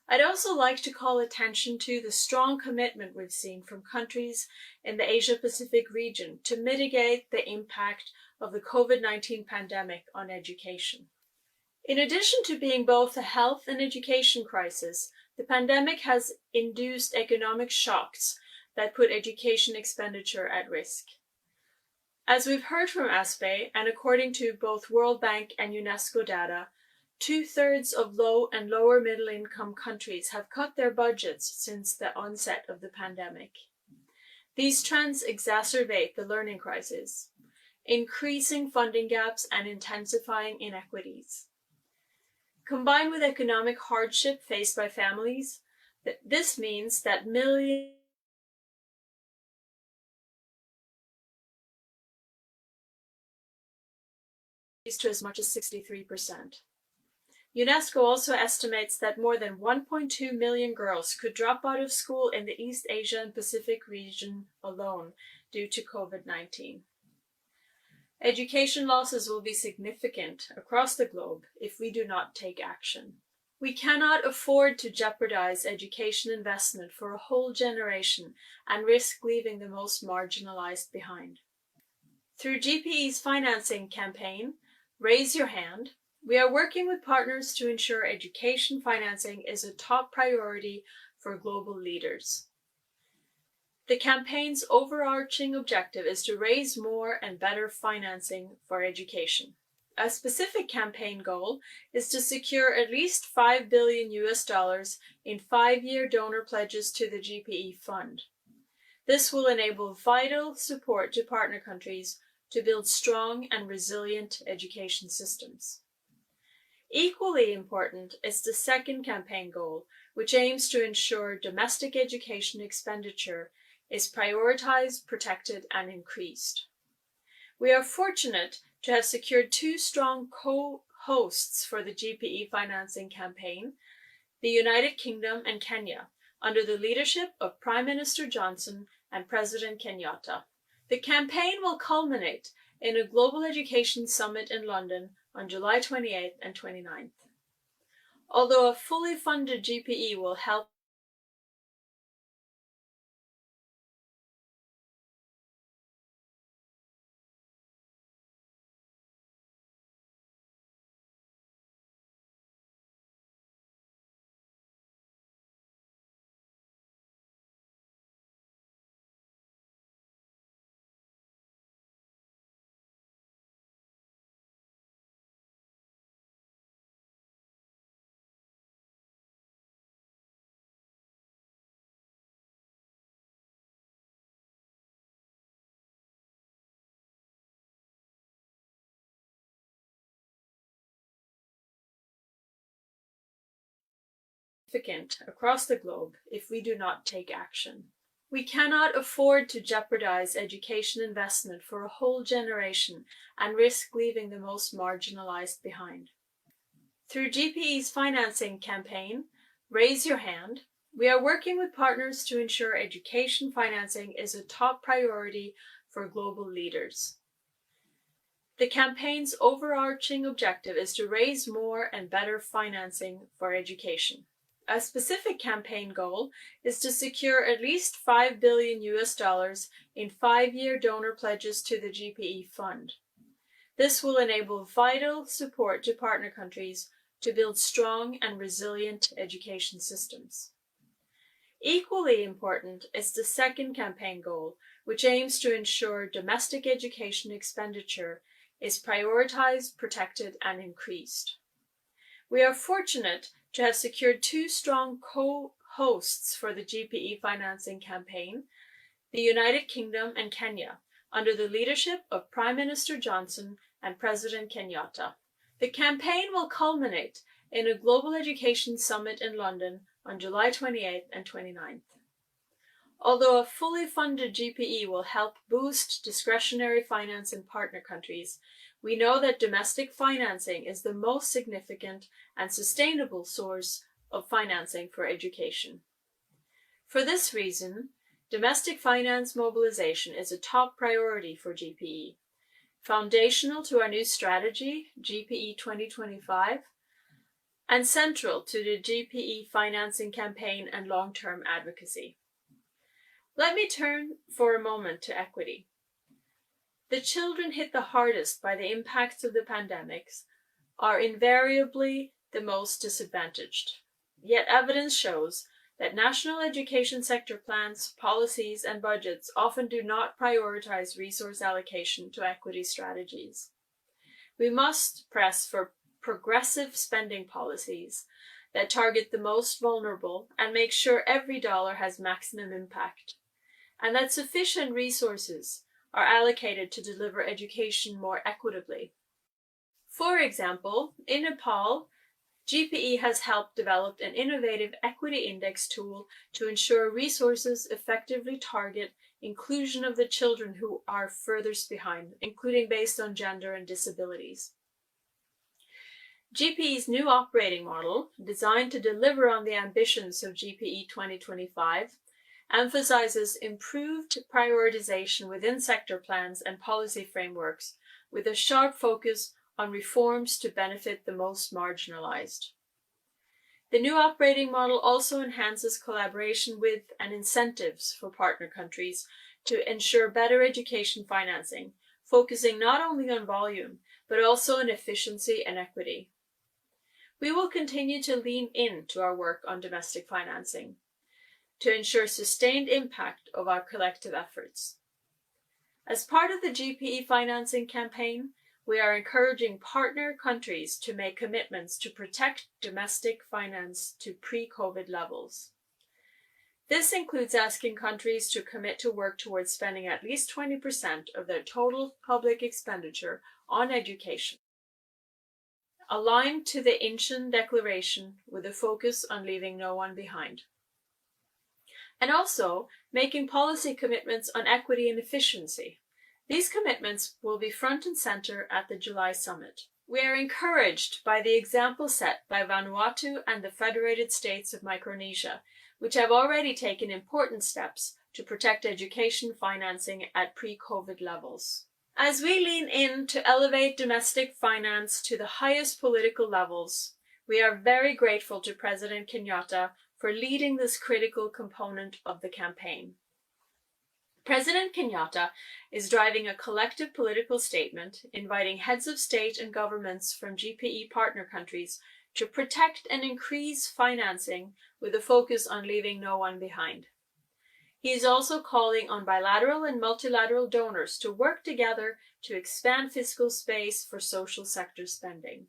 I'd also like to call attention to the strong commitment we've seen from countries in the Asia-Pacific region to mitigate the impact of the COVID-19 pandemic on education. In addition to being both a health and education crisis, the pandemic has induced economic shocks that put education expenditure at risk. As we've heard from ASPE, and according to both World Bank and UNESCO data, 2/3 of low and lower middle income countries have cut their budgets since the onset of the pandemic. These trends exacerbate the learning crisis, increasing funding gaps and intensifying inequities. Combined with economic hardship faced by families, this means that millions to as much as 63%. UNESCO also estimates that more than 1.2 million girls could drop out of school in the East Asia and Pacific region alone due to COVID-19. Education losses will be significant across the globe if we do not take action. We cannot afford to jeopardize education investment for a whole generation and risk leaving the most marginalized behind. Through GPE's financing campaign, Raise Your Hand, we are working with partners to ensure education financing is a top priority for global leaders. The campaign's overarching objective is to raise more and better financing for education. A specific campaign goal is to secure at least $5 billion in 5-year donor pledges to the GPE fund. This will enable vital support to partner countries to build strong and resilient education systems. Equally important is the second campaign goal, which aims to ensure domestic education expenditure is prioritized, protected, and increased. We are fortunate to have secured 2 strong co-hosts for the GPE financing campaign, the United Kingdom and Kenya, under the leadership of Prime Minister Johnson and President Kenyatta. The campaign will culminate in a global education summit in London on July 28th and 29th. Although a fully funded GPE will help across the globe if we do not take action. We cannot afford to jeopardize education investment for a whole generation and risk leaving the most marginalized behind. Through GPE's financing campaign, Raise Your Hand, we are working with partners to ensure education financing is a top priority for global leaders. The campaign's overarching objective is to raise more and better financing for education. A specific campaign goal is to secure at least $5 billion in 5-year donor pledges to the GPE fund. This will enable vital support to partner countries to build strong and resilient education systems. Equally important is the second campaign goal, which aims to ensure domestic education expenditure is prioritized, protected, and increased. We are fortunate to have secured 2 strong co-hosts for the GPE financing campaign, the United Kingdom and Kenya, under the leadership of Prime Minister Johnson and President Kenyatta. The campaign will culminate in a global education summit in London on July 28th and 29th. Although a fully funded GPE will help boost discretionary finance in partner countries, we know that domestic financing is the most significant and sustainable source of financing for education. For this reason, domestic finance mobilization is a top priority for GPE, foundational to our new strategy, GPE 2025, and central to the GPE financing campaign and long-term advocacy. Let me turn for a moment to equity. The children hit the hardest by the impacts of the pandemics are invariably the most disadvantaged. Yet evidence shows that national education sector plans, policies, and budgets often do not prioritize resource allocation to equity strategies. We must press for progressive spending policies that target the most vulnerable and make sure every dollar has maximum impact, and that sufficient resources are allocated to deliver education more equitably. For example, in Nepal, GPE has helped develop an innovative equity index tool to ensure resources effectively target inclusion of the children who are furthest behind, including based on gender and disabilities. GPE's new operating model, designed to deliver on the ambitions of GPE 2025, emphasizes improved prioritization within sector plans and policy frameworks, with a sharp focus on reforms to benefit the most marginalized. The new operating model also enhances collaboration with and incentives for partner countries to ensure better education financing, focusing not only on volume, but also on efficiency and equity. We will continue to lean into our work on domestic financing to ensure sustained impact of our collective efforts. As part of the GPE financing campaign, we are encouraging partner countries to make commitments to protect domestic finance to pre-COVID levels. This includes asking countries to commit to work towards spending at least 20% of their total public expenditure on education, aligned to the Incheon Declaration with a focus on leaving no one behind. And also making policy commitments on equity and efficiency. These commitments will be front and center at the July summit. We are encouraged by the example set by Vanuatu and the Federated States of Micronesia, which have already taken important steps to protect education financing at pre-COVID levels. As we lean in to elevate domestic finance to the highest political levels, we are very grateful to President Kenyatta for leading this critical component of the campaign. President Kenyatta is driving a collective political statement inviting heads of state and governments from GPE partner countries to protect and increase financing with a focus on leaving no one behind. He is also calling on bilateral and multilateral donors to work together to expand fiscal space for social sector spending.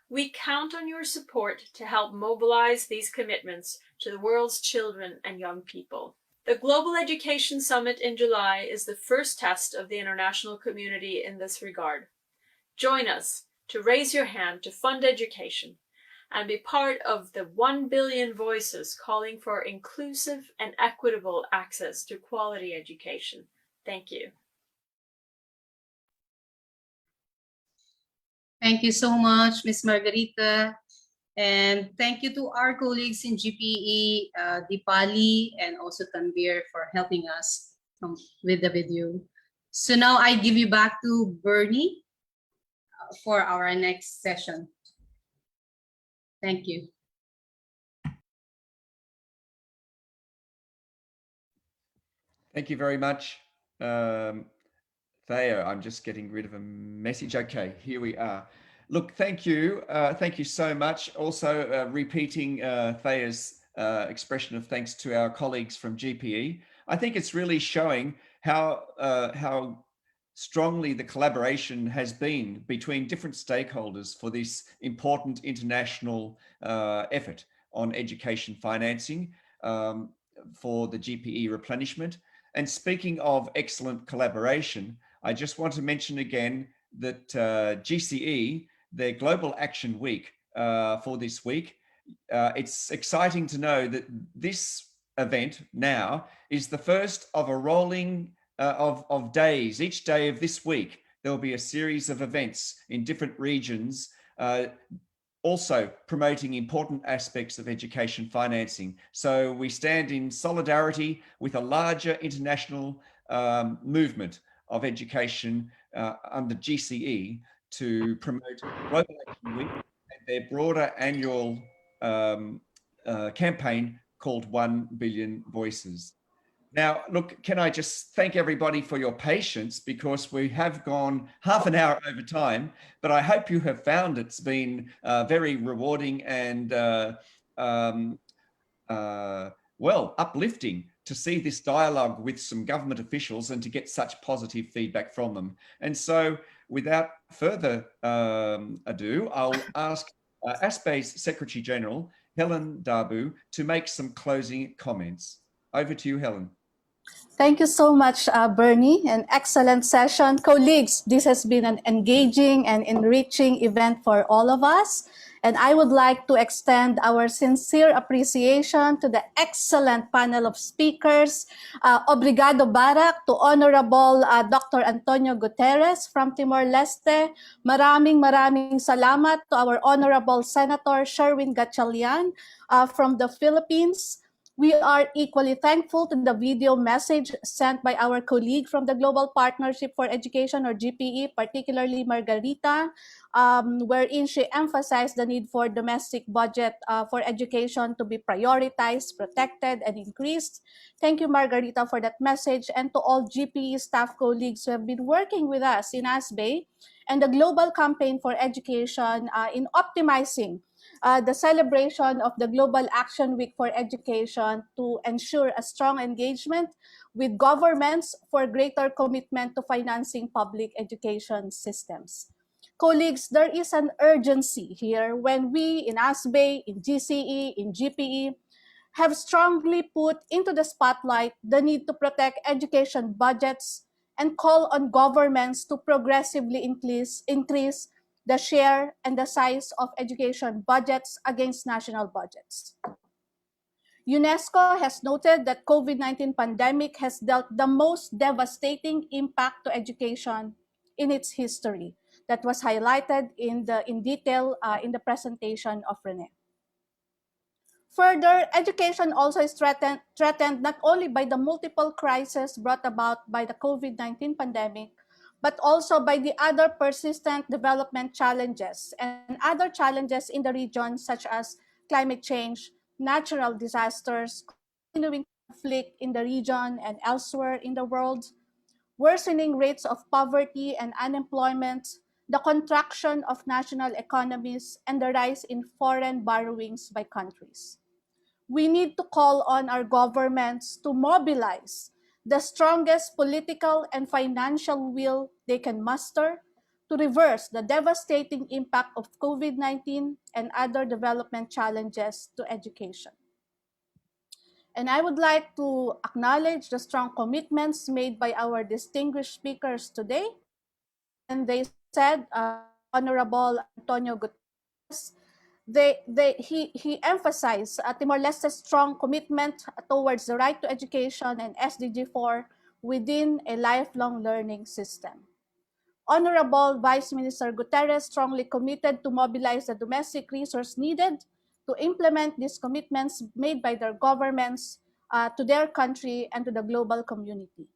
We count on your support to help mobilize these commitments to the world's children and young people. The Global Education Summit in July is the first test of the international community in this regard. Join us to raise your hand to fund education and be part of the 1 billion voices calling for inclusive and equitable access to quality education. Thank you. Thank you so much, Ms. Margarita. And thank you to our colleagues in GPE, Dipali, and also Tanvir for helping us with the video. So now I give you back to Bernie for our next session. Thank you. Thank you very much, Theo. I'm just getting rid of a message. Okay, here we are. Look, thank you. Thank you so much. Also repeating Thea's expression of thanks to our colleagues from GPE. I think it's really showing how strongly the collaboration has been between different stakeholders for this important international effort on education financing for the GPE replenishment. And speaking of excellent collaboration, I just want to mention again that GCE, their Global Action Week for this week, it's exciting to know that this event now is the first of a rolling of days. Each day of this week, there will be a series of events in different regions, also promoting important aspects of education financing. So we stand in solidarity with a larger international movement of education under GCE to promote Global Action Week and their broader annual campaign called 1 Billion Voices. Now, look, can I just thank everybody for your patience, because we have gone half an hour over time, but I hope you have found it's been very rewarding and well, uplifting to see this dialogue with some government officials and to get such positive feedback from them. And so without further ado, I'll ask ASPE's Secretary General, Helen Darbu, to make some closing comments. Over to you, Helen. Thank you so much, Bernie. An excellent session. Colleagues, this has been an engaging and enriching event for all of us. And I would like to extend our sincere appreciation to the excellent panel of speakers. Obrigado, Barak, to Honorable Dr. Antonio Guterres from Timor-Leste. Maraming salamat to our Honorable Senator Sherwin Gatchalian from the Philippines. We are equally thankful to the video message sent by our colleague from the Global Partnership for Education, or GPE, particularly Margarita, wherein she emphasized the need for domestic budget for education to be prioritized, protected, and increased. Thank you, Margarita, for that message, and to all GPE staff colleagues who have been working with us in ASBE and the Global Campaign for Education in optimizing the celebration of the Global Action Week for Education to ensure a strong engagement with governments for greater commitment to financing public education systems. Colleagues, there is an urgency here when we in ASBE, in GCE, in GPE, have strongly put into the spotlight the need to protect education budgets and call on governments to progressively increase the share and the size of education budgets against national budgets. UNESCO has noted that COVID-19 pandemic has dealt the most devastating impact to education in its history. That was highlighted in detail in the presentation of Rene. Further, education also is threatened not only by the multiple crises brought about by the COVID-19 pandemic, but also by the other persistent development challenges and other challenges in the region, such as climate change, natural disasters, continuing conflict in the region and elsewhere in the world, worsening rates of poverty and unemployment, the contraction of national economies, and the rise in foreign borrowings by countries. We need to call on our governments to mobilize the strongest political and financial will they can muster to reverse the devastating impact of COVID-19 and other development challenges to education. And I would like to acknowledge the strong commitments made by our distinguished speakers today. And they said, Honorable Antonio Guterres, he emphasized Timor-Leste's strong commitment towards the right to education and SDG 4 within a lifelong learning system. Honorable Vice Minister Guterres strongly committed to mobilize the domestic resource needed to implement these commitments made by their governments to their country and to the global community.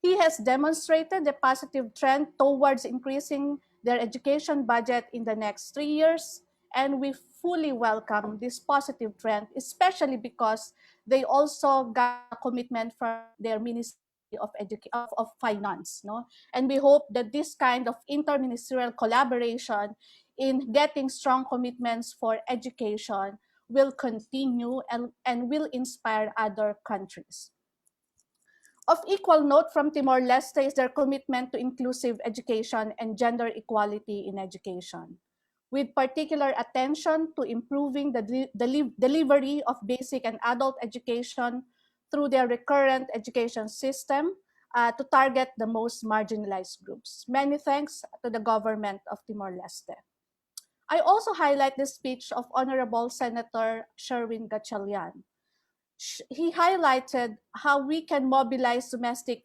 He has demonstrated a positive trend towards increasing their education budget in the next 3 years, and we fully welcome this positive trend, especially because they also got a commitment from their Ministry of Finance. No? And we hope that this kind of interministerial collaboration in getting strong commitments for education will continue and will inspire other countries. Of equal note from Timor-Leste is their commitment to inclusive education and gender equality in education, with particular attention to improving the delivery of basic and adult education through their recurrent education system to target the most marginalized groups. Many thanks to the government of Timor-Leste. I also highlight the speech of Honorable Senator Sherwin Gatchalian. he highlighted how we can mobilize domestic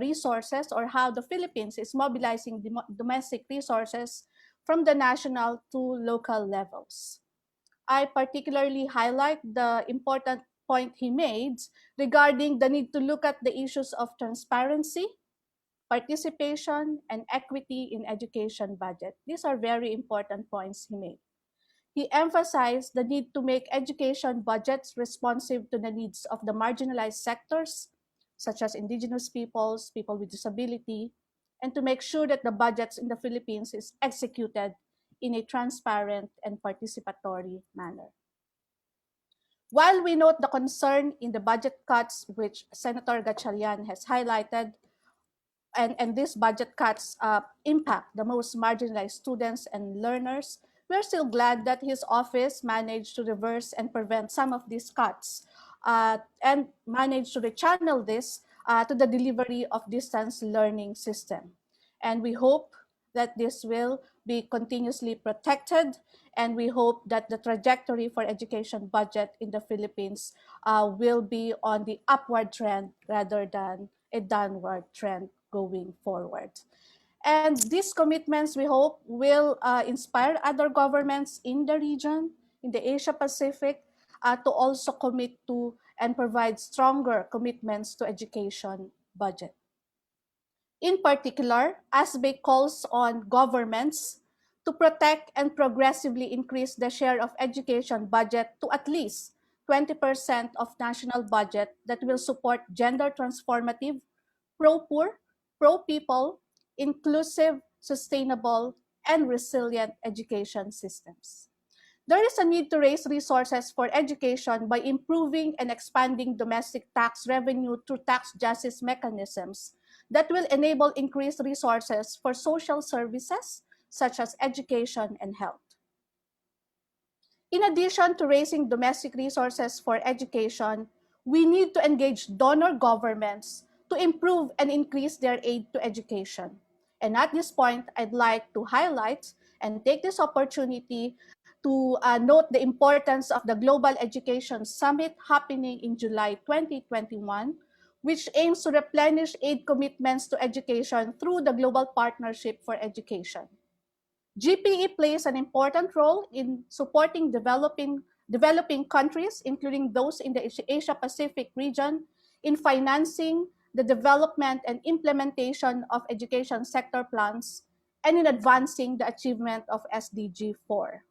resources, or how the Philippines is mobilizing domestic resources from the national to local levels. I particularly highlight the important point he made regarding the need to look at the issues of transparency, participation, and equity in education budget. These are very important points he made. He emphasized the need to make education budgets responsive to the needs of the marginalized sectors, such as indigenous peoples, people with disability, and to make sure that the budgets in the Philippines is executed in a transparent and participatory manner. While we note the concern in the budget cuts, which Senator Gatchalian has highlighted, and these budget cuts impact the most marginalized students and learners, we're still glad that his office managed to reverse and prevent some of these cuts and managed to rechannel this to the delivery of distance learning system. And we hope that this will be continuously protected, and we hope that the trajectory for education budget in the Philippines will be on the upward trend rather than a downward trend going forward. And these commitments, we hope, will inspire other governments in the region, in the Asia Pacific, to also commit to and provide stronger commitments to education budget. In particular, ASBE calls on governments to protect and progressively increase the share of education budget to at least 20% of national budget that will support gender transformative, pro-poor, pro-people, inclusive, sustainable, and resilient education systems. There is a need to raise resources for education by improving and expanding domestic tax revenue through tax justice mechanisms that will enable increased resources for social services such as education and health. In addition to raising domestic resources for education, we need to engage donor governments to improve and increase their aid to education. And at this point, I'd like to highlight and take this opportunity to note the importance of the Global Education Summit happening in July 2021, which aims to replenish aid commitments to education through the Global Partnership for Education. GPE plays an important role in supporting developing countries, including those in the Asia Pacific region, in financing the development and implementation of education sector plans, and in advancing the achievement of SDG 4.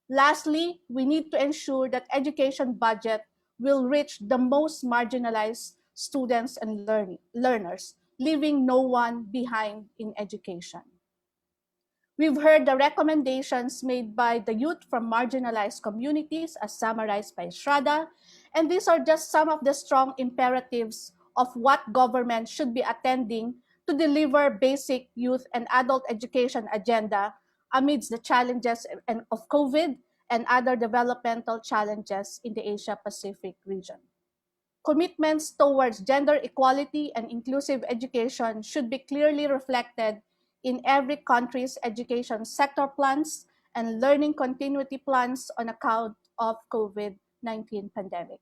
Lastly, we need to ensure that education budget will reach the most marginalized students and learners, leaving no one behind in education. We've heard the recommendations made by the youth from marginalized communities as summarized by Shraddha, and these are just some of the strong imperatives of what government should be attending to deliver basic youth and adult education agenda amidst the challenges of COVID and other developmental challenges in the Asia Pacific region. Commitments towards gender equality and inclusive education should be clearly reflected in every country's education sector plans and learning continuity plans on account of COVID-19 pandemic.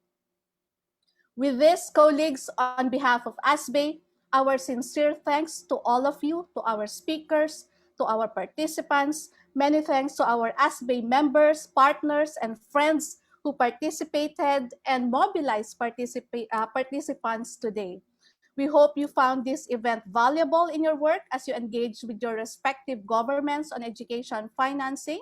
With this, colleagues, on behalf of ASBE, our sincere thanks to all of you, to our speakers, to our participants. Many thanks to our ASBE members, partners, and friends who participated and mobilized participants today. We hope you found this event valuable in your work as you engage with your respective governments on education financing.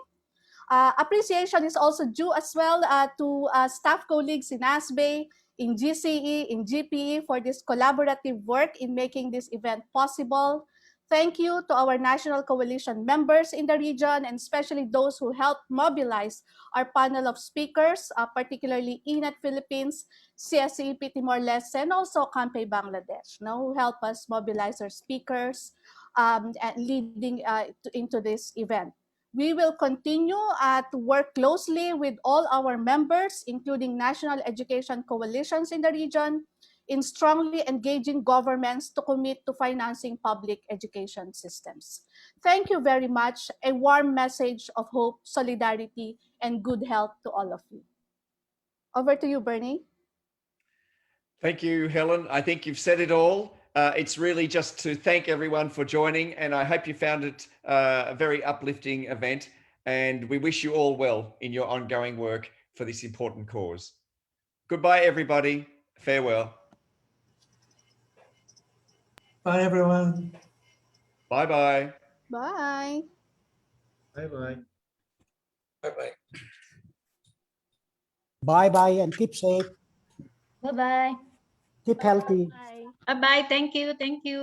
Appreciation is also due as well to staff colleagues in ASBE, in GCE, in GPE for this collaborative work in making this event possible. Thank you to our National Coalition members in the region, and especially those who helped mobilize our panel of speakers, particularly ENET Philippines, CSCEP Timor-Leste, and also CAMPE Bangladesh, who help us mobilize our speakers and leading into this event. We will continue to work closely with all our members, including national education coalitions in the region, in strongly engaging governments to commit to financing public education systems. Thank you very much. A warm message of hope, solidarity, and good health to all of you. Over to you, Bernie. Thank you, Helen. I think you've said it all. It's really just to thank everyone for joining, and I hope you found it a very uplifting event. And we wish you all well in your ongoing work for this important cause. Goodbye, everybody. Farewell. Bye, everyone. Bye-bye. Bye. Bye-bye. Bye-bye. Bye-bye and keep safe. Bye-bye. Keep healthy. Bye-bye. Thank you. Thank you.